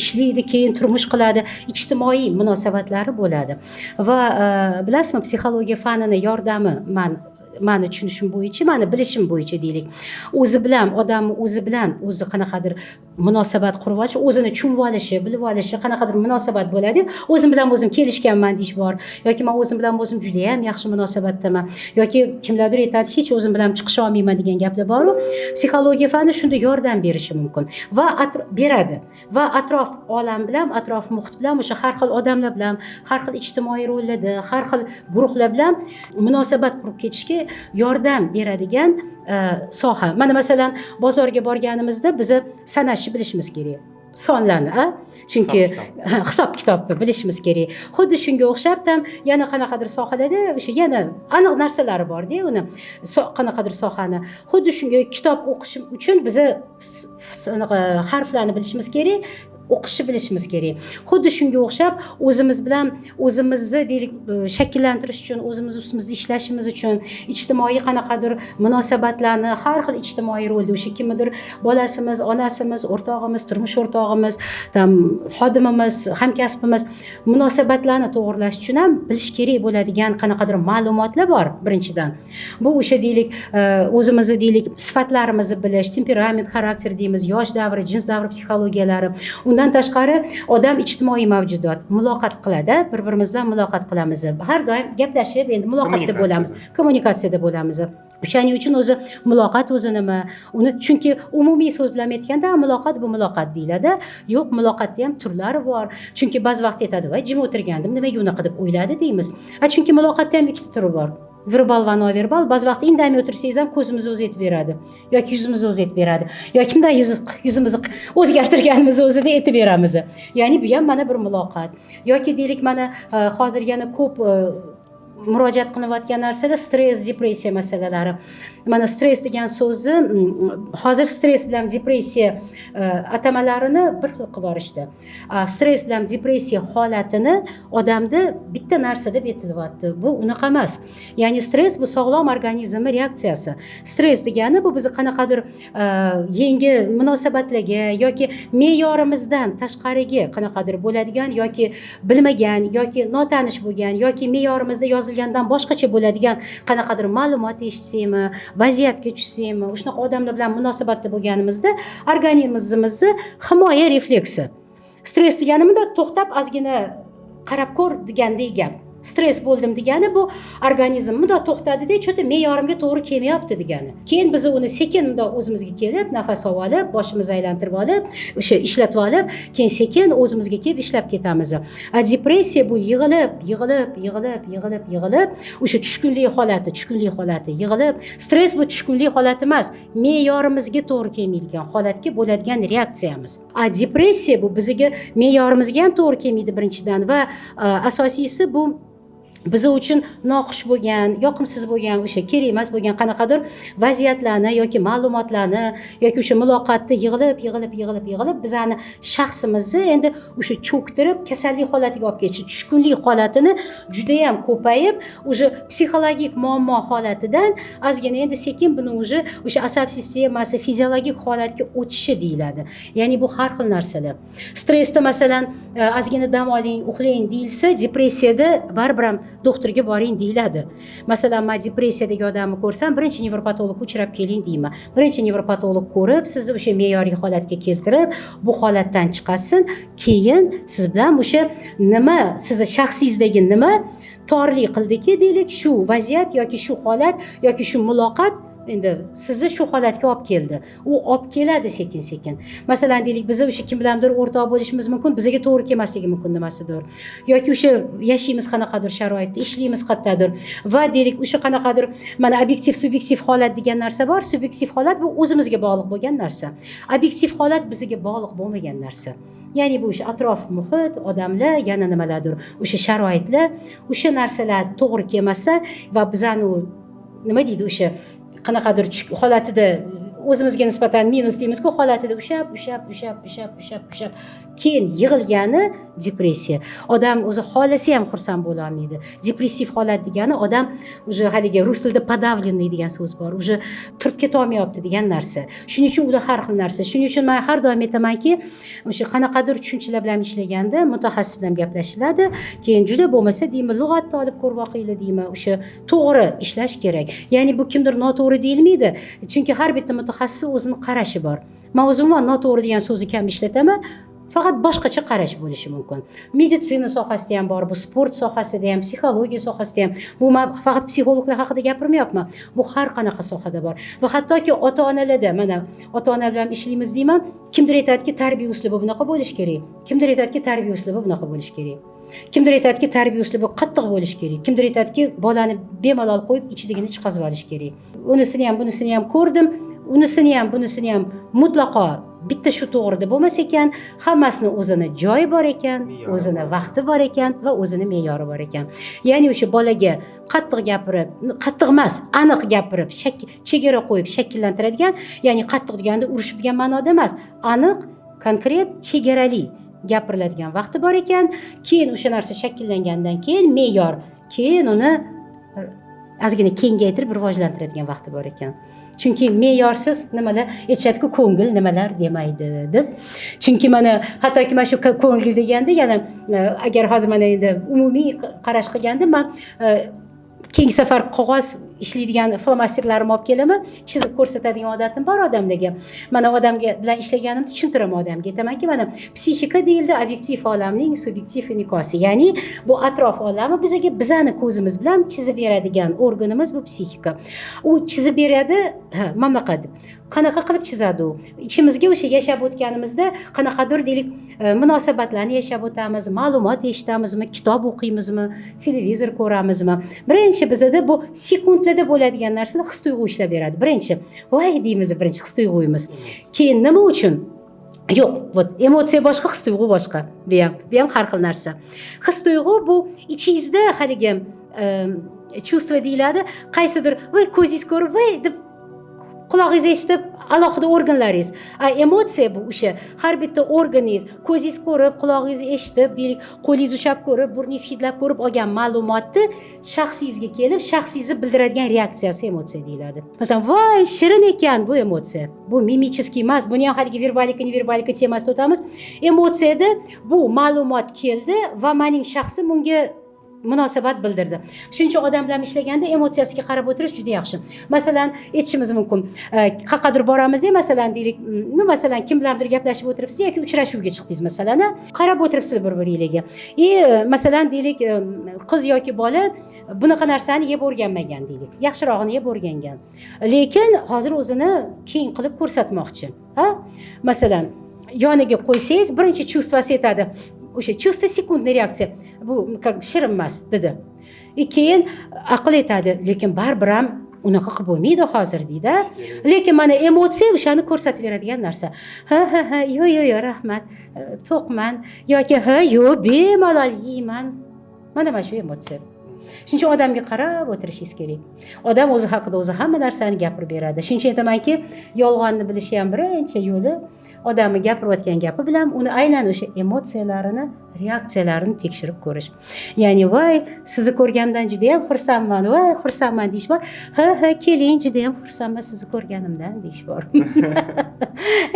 ishlaydi, keyin turmush qiladi, ijtimoiy munosabatlari bo'ladi. Va bilasizmi, psixologiya fanini yordami mani tushunishim bo'yicha, mani bilishim bo'yicha deylik. Odam o'zi bilan o'zi qanaqadir munosabat qurib olish, o'zini tushunib olishi, bilib olishi, qanaqadir munosabat bo'ladi. O'zim bilan o'zim kelishganman deyish bor. Yoki men o'zim bilan o'zim juda ham yaxshi munosabatdaman. Yoki kimlardir aytadi, hech o'zim bilan chiqisha olmayman degan gaplar bor. Psixologiya fani shunda yordam berishi mumkin va beradi. Va atrof olam bilan, atrof muhit bilan, o'sha har xil odamlar bilan, har xil ijtimoiy rollarda, har xil guruhlar bilan munosabat qurib ketishga yordam beradigan soha. Mana masalan bozorga borganimizda bizni sanashni bilishimiz kerak. Sonlarni, chunki hisob kitobni bilishimiz kerak. Xuddi shunga o'xshab ham yana qanaqadir sohalarda o'sha yana aniq narsalari bor-da, uni qanaqadir sohani. Xuddi shunga kitob o'qish uchun biz harflarni bilishimiz kerak. o'qishni bilishimiz kerak. Xuddi shunga o'xshab o'zimiz bilan o'zimizni deylik shakllantirish uchun, o'zimiz ustimizda ishlashimiz uchun ijtimoiy qanaqadir munosabatlarni, har xil ijtimoiy rolda o'sha kimnidir bolasimiz, onasimiz, o'rtog'imiz, turmush o'rtog'imiz, xodimimiz, hamkasbimiz munosabatlarni to'g'irlash uchun ham bilish kerak bo'ladigan qanaqadir ma'lumotlar bor. Birinchidan bu o'sha deylik o'zimizni deylik sifatlarimizni bilish, temperament, xarakter deymiz, yosh davri, jins davri psixologiyalari. Undan tashqari odam ijtimoiy mavjudot, muloqot qiladi, bir-birimiz bilan muloqot qilamiz. Har doim gaplashib, endi muloqotda bo'lamiz, kommunikatsiyada bo'lamiz. O'shaning uchun o'zi muloqot o'zi nima? Uni chunki umumiy so'z bilan aytganda muloqot bu muloqot deyiladi. Yo'q, muloqotda ham turlari bor. Chunki ba'zi vaqt aytadi, "Voy, jim o'tirgandim, nimaga unaqa deb o'yladi" deymiz. Chunki muloqotda ham ikkita turi bor. Verbal va noverbal. Ba'zi vaqt indamay o'tirsangiz ham ko'zimiz o'zi aytib beradi yoki yuzimiz o'zi aytib beradi. Yoki kimdan yuzimizni o'zgartirganimizni o'zida aytib beramiz. Ya'ni bu ham mana bir muloqot. Yoki deylik mana hozir yana ko'p murojaat qilinayotgan narsalar stress, depressiya masalalari. Mana stress degan so'zni hozir stress bilan depressiya atamalarini bir xil qilib yuborishdi. Stress bilan depressiya holatini odamda bitta narsa deb aytilyapti. Bu unaqa emas. Ya'ni stress bu sog'lom organizmning reaksiyasi. Stress degani bu bizni qanaqadir yangi munosabatlarga yoki me'yorimizdan tashqariga qanaqadir bo'ladigan yoki bilmagan yoki notanish bo'lgan yoki me'yorimizda yozilgandan boshqacha bo'ladigan qanaqadir ma'lumot eshitsakmi, vaziyatga tushsakmi, shunaqa odamlar bilan munosabatda bo'lganimizda organizmimizni himoya refleksi. Stress degani bunda to'xtab ozgina qarab ko'r degandek gap. Stress bo'ldim degani bu organizm bunday to'xtadi-da, cho'ta me'yorimga to'g'ri kelmayapti degani. Keyin biz uni sekin bunday o'zimizga kelib, nafas olib, boshimizni aylantirib olib, o'sha ishlatib olib, keyin sekin o'zimizga kelib ishlab ketamiz. Depressiya bu yig'ilib, o'sha tushkunlik holati yig'ilib, stress bu tushkunlik holati emas, me'yorimizga to'g'ri kelmaydigan holatga bo'ladigan reaksiyamiz. Depressiya bu bizga me'yorimizga ham to'g'ri kelmaydi birinchidan va asosiysi bu biz uchun noxush bo'lgan, yoqimsiz bo'lgan, o'sha kerak emas bo'lgan qanaqadir vaziyatlarni yoki ma'lumotlarni yoki o'sha muloqotni yig'ilib bizani shaxsimizni endi o'sha cho'ktirib kasallik holatiga olib kelishi, tushkunlik holatini juda ham ko'payib, o'sha psixologik muammo holatidan ozgina endi sekin buni o'sha asab sistemasi fiziologik holatga o'tishi deyiladi. Ya'ni bu har xil narsalar. Stressda masalan ozgina dam oling, uxlang deyilsa, depressiyada baribir ham doktorga boring deyiladi. Masalan, men depressiyadagi odamni ko'rsam, birinchi nevropatologga uchrab keling deyman. Birinchi nevropatolog ko'rib, sizni o'sha me'yoriy holatga keltirib, bu holatdan chiqasin, keyin siz bilan o'sha nima, sizni shaxsingizdagi nima torlik qildiki, deylik, shu vaziyat yoki shu holat yoki shu muloqot endi sizni shu holatga olib keldi. U olib keladi sekin-sekin. Masalan, deylik, biz o'sha kim bilandir o'rtoq bo'lishimiz mumkin, bizga to'g'ri kelmasligi mumkin nimasidir. Yoki o'sha yashaymiz qanaqadir sharoitda, ishlaymiz qayerdadir va deylik, o'sha qanaqadir mana obyektiv, subyektiv holat degan narsa bor. Subyektiv holat bu o'zimizga bog'liq bo'lgan narsa. Obyektiv holat bizga bog'liq bo'lmagan narsa. Ya'ni bu o'sha atrof muhit, odamlar, yana nimalardir, o'sha sharoitlar, o'sha narsalar to'g'ri kelmasa va bizani nima deydi o'sha qanaqadir holatida o'zimizga nisbatan minus deymiz-ku, holatida ushab keyin yig'ilgani depressiya. Odam o'zi xohlasa ham xursand bo'la olmaydi. Depressiv holat degani odam o'sha haligi rus tilida подавленный degan so'z bor. O'sha turib keta olmayapti degan narsa. Shuning uchun ular har xil narsa. Shuning uchun men har doim aytamanki, o'sha qanaqadir tushunchalar bilan ishlaganda mutaxassis bilan gaplashiladi. Keyin juda bo'lmasa deyman, lug'atni olib ko'rib boqinglar deyman, o'sha to'g'ri ishlash kerak. Ya'ni bu kimdir noto'g'ri deyilmaydi. Chunki har bitta mutaxassis o'zini qarashi bor. Men o'zimman noto'g'ri degan so'zni kam ishlataman. Faqat boshqacha qarash bo'lishi mumkin. Meditsina sohasida ham bor, bu sport sohasida ham, psixologiya sohasida ham. Bu men faqat psixologlar haqida gapirmayapman. Bu har qanaqa sohada bor. Va hattoki ota-onalarda, mana ota-ona bilan ishlaymiz deyman, kimdir aytadiki, tarbiya uslubi bunaqa bo'lish kerak. Kimdir aytadiki, tarbiya uslubi bunaqa bo'lish kerak. Kimdir aytadiki, tarbiya uslubi qattiq bo'lish kerak. Kimdir aytadiki, bolani bemalol qo'yib ichidagini chiqazib olish kerak. Unisini ham, bunisini ham ko'rdim. Unisini ham, bunisini ham mutlaqo bitta shu to'g'rida bo'lmas ekan, hammasini o'zini joyi bor ekan, o'zini vaqti bor ekan va o'zini me'yori bor ekan. Ya'ni o'sha bolaga qattiq gapirib, qattiq emas, aniq gapirib, chegara qo'yib shakllantiradigan, ya'ni qattiq deganda urishib degan ma'noda emas, aniq konkret chegarali gapiriladigan vaqti bor ekan, keyin o'sha narsa shakllangandan keyin me'yor, keyin uni ozgina kengaytirib rivojlantiradigan vaqti bor ekan. Chunki me'yorsiz nimalar aytishadi-ku, ko'ngil nimalar demaydi deb. Chunki mana hattoki mana shu ko'ngil deganda yana agar hozir mana endi umumiy qarash qilganda men keyingi safar qog'oz ishlaydigan flomasterlarimni olib kelaman, chizib ko'rsatadigan odatim bor odamlarga. Mana odamga bilan ishlaganimda tushuntiraman odamga. Aytamanki, mana psixika deyildi obyektiv olamning subyektiv inikosi. Ya'ni bu atrof olami bizani ko'zimiz bilan chizib beradigan organimiz bu psixika. U chizib beradi, mana bunaqa deb. Qanaqa qilib chizadi u? Ichimizga o'sha yashab o'tganimizda qanaqadir deylik munosabatlarni yashab o'tamiz, ma'lumot eshitamizmi, kitob o'qiymizmi, televizor ko'ramizmi. Birinchi bizda bu sekundlarda bo'ladigan narsalar his tuyg'u ishlab beradi. Birinchi, voy deymiz, birinchi his tuyg'uyimiz. Keyin nima uchun? Yo'q, вот emotsiya boshqa, his tuyg'u boshqa. Bu ham har xil narsa. His tuyg'u bu ichingizda haligi чувство deyiladi, qaysidir voy ko'zingiz ko'rib, voy deb qulog'ingiz eshitib alohida organlaringiz. Emotsiya bu o'sha har bitta organingiz ko'zingiz ko'rib, qulog'ingiz eshitib, deylik, qo'lingiz ushlab ko'rib, burningiz hidlab ko'rib olgan ma'lumotni shaxsingizga kelib, shaxsingizni bildiradigan reaksiyasi emotsiya deyiladi. Masalan, voy shirin ekan, bu emotsiya. Bu mimicheskiy emas, buni ham haligi verbalika, neverbalika temasida o'tamiz. Emotsiyada bu ma'lumot keldi va mening shaxsim bunga munosabat bildirdi. Shuning uchun odam bilan ishlaganda emotsiyasiga qarab o'tirish juda yaxshi. Masalan, aytishimiz mumkin. Qayerdir boramiz-da, masalan, deylik, masalan, kim bilandir gaplashib o'tiribsiz yoki uchrashuvga chiqdingiz masalan, qarab o'tiribsizlar bir-biringizga. Masalan, deylik, qiz yoki bola bunaqa narsani yeb o'rganmagan deylik. Yaxshirog'ini yeb o'rgangan. Lekin hozir o'zini keng qilib ko'rsatmoqchi. Masalan, yoniga qo'ysangiz, birinchi chuvstvasi aytadi. O'sha чувство sekundniy reaksiya. Bu shirin emas dedi. Keyin aql aytadi, lekin baribir ham unaqa qilib bo'lmaydi hozir deydi. Lekin mana emotsiya o'shani ko'rsatib beradigan narsa. Ha, yo'q, rahmat, to'qman yoki yo'q, bemalol yeyman. Mana shu emotsiya. Shuning uchun odamga qarab o'tirishingiz kerak. Odam o'zi haqida o'zi hamma narsani gapirib beradi. Shuning uchun aytamanki, yolg'onni bilish ham birinchi yo'li odamni gapirayotgan gapi bilan uni aynan o'sha emotsiyalarini, reaksiyalarini tekshirib ko'rish. Ya'ni voy, sizni ko'rganimdan juda ham xursandman, voy, xursandman deyish bor. Ha, keling, juda ham xursandman sizni ko'rganimdan deyish bor.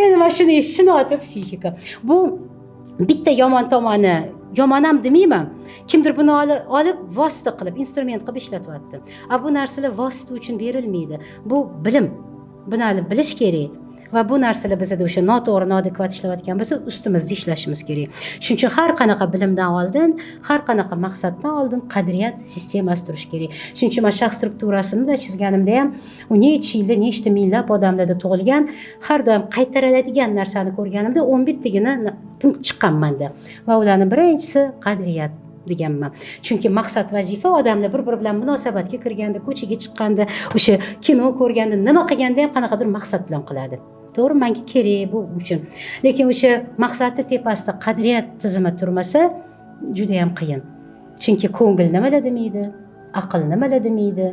Endi mana shuni otib psixika. Bu bitta yomon tomoni, yomon ham demayman. Kimdir buni olib vosita qilib, instrument qilib ishlatyapti. Bu narsalar vosita uchun berilmaydi. Bu bilim. Buni bilish kerak. Va bu narsalar bizda o'sha noto'g'ri, noadekvat ishlayotgan bo'lsa, ustimizda ishlashimiz kerak. Shuning uchun har qanaqa bilimdan oldin, har qanaqa maqsaddan oldin qadriyat sistemasi turishi kerak. Shuning uchun men shaxs strukturasini chizganimda ham u necha yilda, nechta minglab odamlarda tug'ilgan, har doim qaytariladigan narsani ko'rganimda 11 tagina punkt chiqqanmanda. Va ularning birinchisi qadriyat deganman. Chunki maqsad, vazifa odamlar bir-biri bilan munosabatga kirganda, ko'chaga chiqqanda, o'sha kino ko'rganda, nima qilganda ham qanaqadir maqsad bilan qiladi. To'g'ri, menga kerak bu uchun. Lekin o'sha maqsadni tepasida qadriyat tizimi turmasa, juda ham qiyin. Chunki ko'ngil nimalar demaydi, aql nimalar demaydi,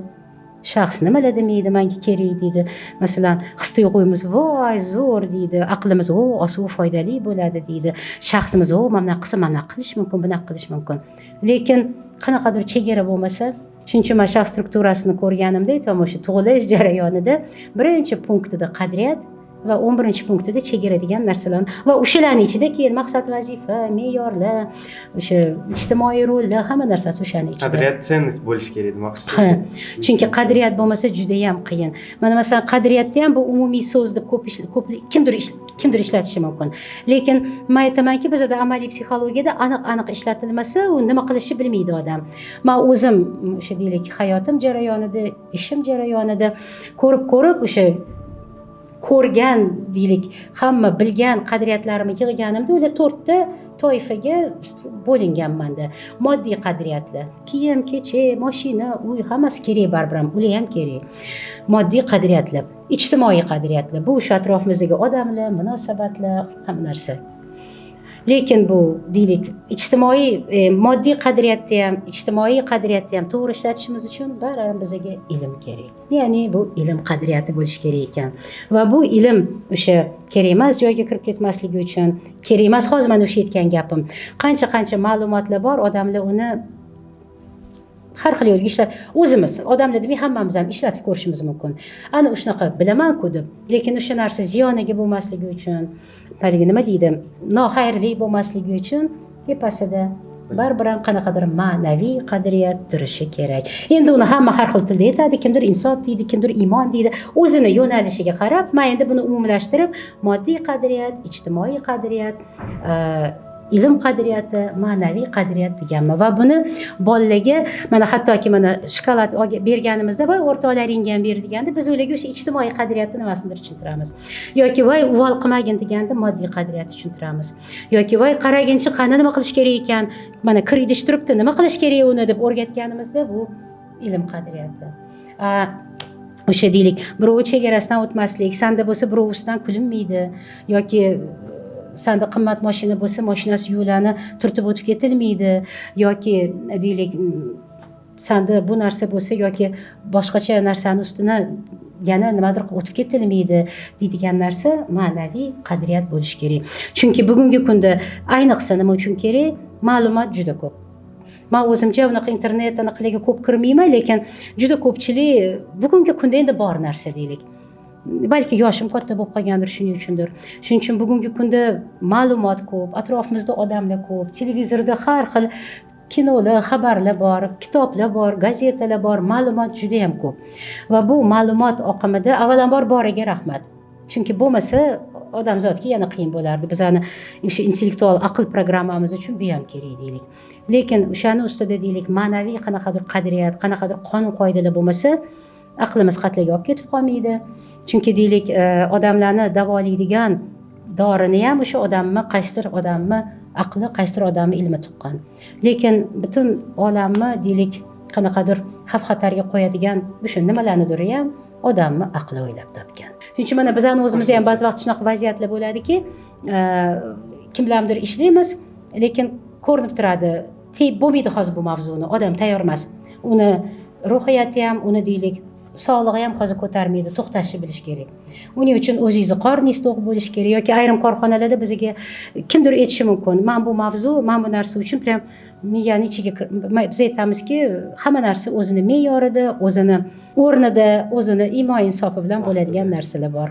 shaxs nimalar demaydi, menga kerak deydi. Masalan, his tuyg'uyimiz voy zo'r deydi, aqlimiz osuv foydali bo'ladi deydi. Shaxsimiz mana qilsa qilish mumkin, bunaqa qilish mumkin. Lekin qanaqadir chegara bo'lmasa, shuning uchun men shaxs strukturasini ko'rganimda aytaman, o'sha tug'ilish jarayonida birinchi punktida qadriyat va 11-punktida chegara degan narsalar va o'shalarning ichida keyin maqsad, vazifa, me'yorlar, o'sha ijtimoiy rollar, hamma narsasi o'shaning ichida. Qadriyat sennis bo'lish kerak demoqchisiz. Chunki qadriyat bo'lmasa juda ham qiyin. Mana masalan qadriyatda ham bu umumiy so'z deb ko'p kimdir ishlatishi mumkin. Lekin men aytamanki, bizda amaliy psixologiyada aniq ishlatilmasa, u nima qilishni bilmaydi odam. Men o'zim o'sha deylik hayotim jarayonida, ishim jarayonida ko'rib o'sha ko'rgan deylik, hamma bilgan qadriyatlarimni yig'ganimda ular 4 ta toifaga bo'linganmanda. Moddiy qadriyatlar, kiyim, kechak, mashina, uy, hammasi kerak baribir ham, ular ham kerak. Moddiy qadriyatlar, ijtimoiy qadriyatlar, bu o'sha atrofimizdagi odamlar, munosabatlar, hamma narsa. lekin bu deylik ijtimoiy moddiy qadriyatda ham ijtimoiy qadriyatda ham to'g'ri ishlatishimiz uchun baribir bizga ilm kerak. Ya'ni bu ilm qadriyati bo'lishi kerak ekan va bu ilm o'sha kerak emas joyga kirib ketmasligi uchun kerak emas. Hozir mana o'sha aytgan gapim, qancha ma'lumotlar bor, odamlar uni har xil yo'lga ishlat, o'zimiz odamlar deb hammamiz ham ishlatib ko'rishimiz mumkin. Ana shunaqa bilaman-ku deb, lekin o'sha narsa ziyoniga bo'lmasligi uchun, haligi nima deydi, noxayrli bo'lmasligi uchun tepasida baribir ham qanaqadir ma'naviy qadriyat turishi kerak. Endi uni hamma har xil tilda aytadi, kimdir insof deydi, kimdir iymon deydi. O'zini yo'nalishiga qarab, men endi buni umumlashtirib, moddiy qadriyat, ijtimoiy qadriyat, ilm qadriyati, ma'naviy qadriyat deganman va buni bolalarga mana hattoki mana shokolad berganimizda voy o'rtoqlaringga ham ber deganda biz ularga o'sha ijtimoiy qadriyatni nimasidir tushuntiramiz. Yoki voy uvol qilmagin deganda moddiy qadriyatni tushuntiramiz. Yoki voy qaraginchi qani nima qilish kerak ekan, mana kir idish turibdi, nima qilish kerak uni deb o'rgatganimizda bu ilm qadriyati. O'sha deylik, birov chegarasidan o'tmaslik, sanda bo'lsa birov ustidan kulinmaydi yoki sanda qimmat mashina bo'lsa mashinasi yo'lani turtib o'tib ketilmaydi yoki deylik sanda bu narsa bo'lsa yoki boshqacha narsani ustidan yana nimadir o'tib ketilmaydi deydigan narsa ma'naviy qadriyat bo'lishi kerak. Chunki bugungi kunda ayniqsa nima uchun kerak? Ma'lumot juda ko'p. Men o'zimcha unaqa internet anaqilarga ko'p kirmayman, lekin juda ko'pchilik bugungi kunda endi bor narsa deylik. Balki yoshim katta bo'lib qolgandir, shuning uchundir. Shuning uchun bugungi kunda ma'lumot ko'p, atrofimizda odamlar ko'p, televizorda har xil kinolar, xabarlar bor, kitoblar bor, gazetalar bor, ma'lumot juda ham ko'p. Va bu ma'lumot oqimida avvalambor boriga rahmat. Chunki bo'lmasa odamzodga yana qiyin bo'lardi. Bizani o'sha intellektual aql programmamiz uchun bu ham kerak deylik. Lekin o'shani ustida deylik ma'naviy qanaqadir qadriyat, qanaqadir qonun qoidalar bo'lmasa, aqlimiz qatlaga olib ketib qolmaydi. Chunki deylik odamlarni davolaydigan dorini ham o'sha odamni qaysidir odamni aqli, qaysidir odamni ilmi tuqqan. Lekin butun olamni deylik qanaqadir xavf-xatarga qo'yadigan o'sha nimalarnidir ham odamni aqli o'ylab topgan. Shuning uchun mana bizani o'zimizda ham ba'zi vaqt shunaqa vaziyatlar bo'ladiki, kim bilandir ishlaymiz, lekin ko'rinib turadi, tep bo'lmaydi hozir bu mavzuni, odam tayyor emas. Uni ruhiyati ham, uni deylik sog'lig'i ham hozir ko'tarmaydi, to'xtashni bilish kerak. Uning uchun o'zingizni qorningiz to'q bo'lish kerak yoki ayrim korxonalarda bizga kimdir aytishi mumkin. Men bu mavzu, men bu narsa uchun prям miyani ichiga biz aytamizki, hamma narsa o'zini me'yorida, o'zini o'rnida, o'zini imo insofi bilan bo'ladigan narsalar bor.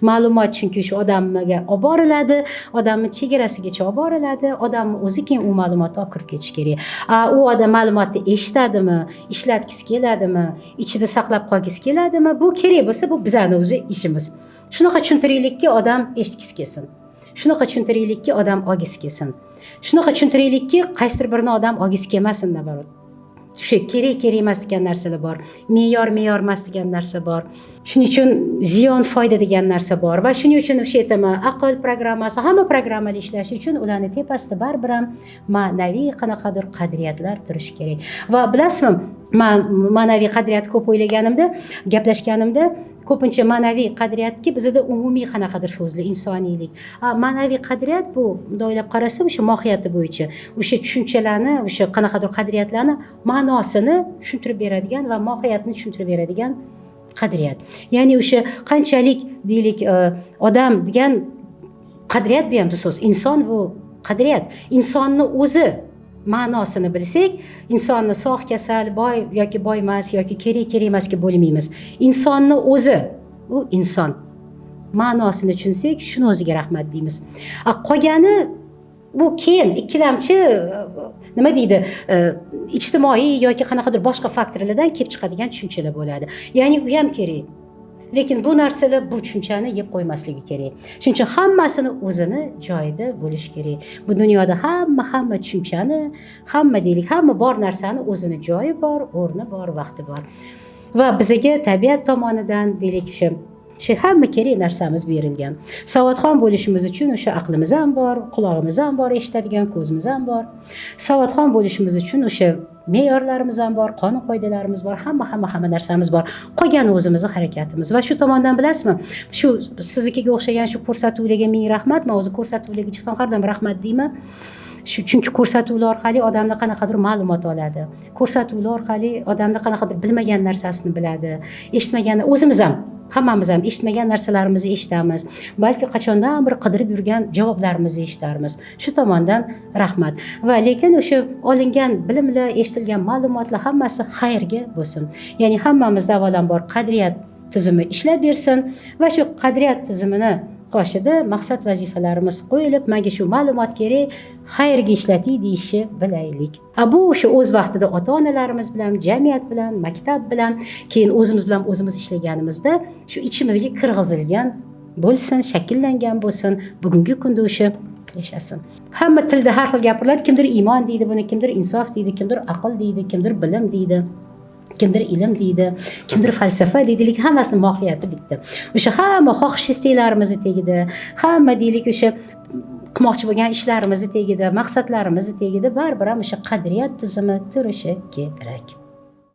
Ma'lumot chunki shu odamga olib boriladi, odamning chegarasigacha olib boriladi, odamning o'zi keyin u ma'lumotni olib kirib ketish kerak. U odam ma'lumotni eshitadimi, ishlatgisi keladimi, ichida saqlab qolgisi keladimi, bu kerak bo'lsa bu bizning o'zi ishimiz. Shunaqa tushuntiraylikki odam eshitgisi kelsin. Shunaqa tushuntiraylikki odam olgisi kelsin. Shunaqa tushuntiraylikki qaysidir birini odam olgisi kelmasin nabarot. O'sha kerak emas degan narsalar bor. Me'yor emas degan narsa bor. Shuning uchun ziyon foyda degan narsa bor va shuning uchun o'sha aytaman, aql programmasi, hamma programmalar ishlashi uchun ularning tepasida baribir ham ma'naviy qanaqadir qadriyatlar turishi kerak. Va bilasizmi, men ma'naviy qadriyat ko'p o'ylaganimda, gaplashganimda ko'pincha ma'naviy qadriyatga bizda umumiy qanaqadir so'zlar, insoniylik. Ma'naviy qadriyat bu o'ylab qarasa o'sha mohiyati bo'yicha, o'sha tushunchalarni, o'sha qanaqadir qadriyatlarni ma'nosini tushuntirib beradigan va mohiyatini tushuntirib beradigan qadriyat. Ya'ni o'sha qanchalik deylik odam degan qadriyat bu ham so'z. Inson bu qadriyat. Insonni o'zi ma'nosini bilsak, insonni sog', kasal, boy yoki boy emas yoki kerak emasga bo'lmaymiz. Insonni o'zi, u inson. Ma'nosini tushunsak, shuni o'ziga rahmat deymiz. Qolgani bu keyin ikkilamchi nima deydi, ijtimoiy yoki qanaqadir boshqa faktorlardan kelib chiqadigan tushunchalar bo'ladi. Ya'ni u ham kerak. Lekin bu narsalar bu tushunchani yeb qo'ymasligi kerak. Shuning uchun hammasini o'zini joyida bo'lish kerak. Bu dunyoda hamma tushunchani, hamma deylik, hamma bor narsani o'zini joyi bor, o'rni bor, vaqti bor. Va bizga tabiat tomonidan deylik, Shu hamma kerak narsamiz berilgan. Savodxon bo'lishimiz uchun o'sha aqlimiz ham bor, qulog'imiz ham bor, eshitadigan ko'zimiz ham bor. Savodxon bo'lishimiz uchun o'sha me'yorlarimiz ham bor, qonun qoidalarimiz bor, hamma narsamiz bor. Qolgani o'zimizning harakatimiz. Va shu tomondan bilasizmi, shu siznikiga o'xshagan shu ko'rsatuvlarga ming rahmat. Men o'zi ko'rsatuvlarga chiqsam har doim rahmat deyman. Chunki ko'rsatuvlar orqali odamlar qanaqadir ma'lumot oladi. Ko'rsatuvlar orqali odamlar qanaqadir bilmagan narsasini biladi. Eshitmagan, o'zimiz ham hammamiz ham eshitmagan narsalarimizni eshitamiz. Balki qachondan bir qidirib yurgan javoblarimizni eshitarmiz. Shu tomondan rahmat. Va lekin o'sha olingan bilimlar, eshitilgan ma'lumotlar hammasi xayrga bo'lsin. Ya'ni hammamizda avvalambor qadriyat tizimi ishlab bersin va shu qadriyat tizimini qoshida maqsad vazifalarimiz qo'yilib, menga shu ma'lumot kerak, xayrga ishlating deyishni bilaylik. Bu o'sha o'z vaqtida ota-onalarimiz bilan, jamiyat bilan, maktab bilan, keyin o'zimiz bilan o'zimiz ishlaganimizda shu ichimizga kirg'izilgan bo'lsin, shakllangan bo'lsin, bugungi kunda o'sha yashasin. Hamma tilda har xil gapiriladi, kimdir iymon deydi buni, kimdir insof deydi, kimdir aql deydi, kimdir bilim deydi. Kimdir ilm deydi, kimdir falsafa deydi, lekin hammasini mohiyati bitta. O'sha hamma xohish-istaklarimizni tegida, hamma deylik o'sha qilmoqchi bo'lgan ishlarimizni tegida, maqsadlarimizni tegida baribir ham o'sha qadriyat tizimi turishi kerak.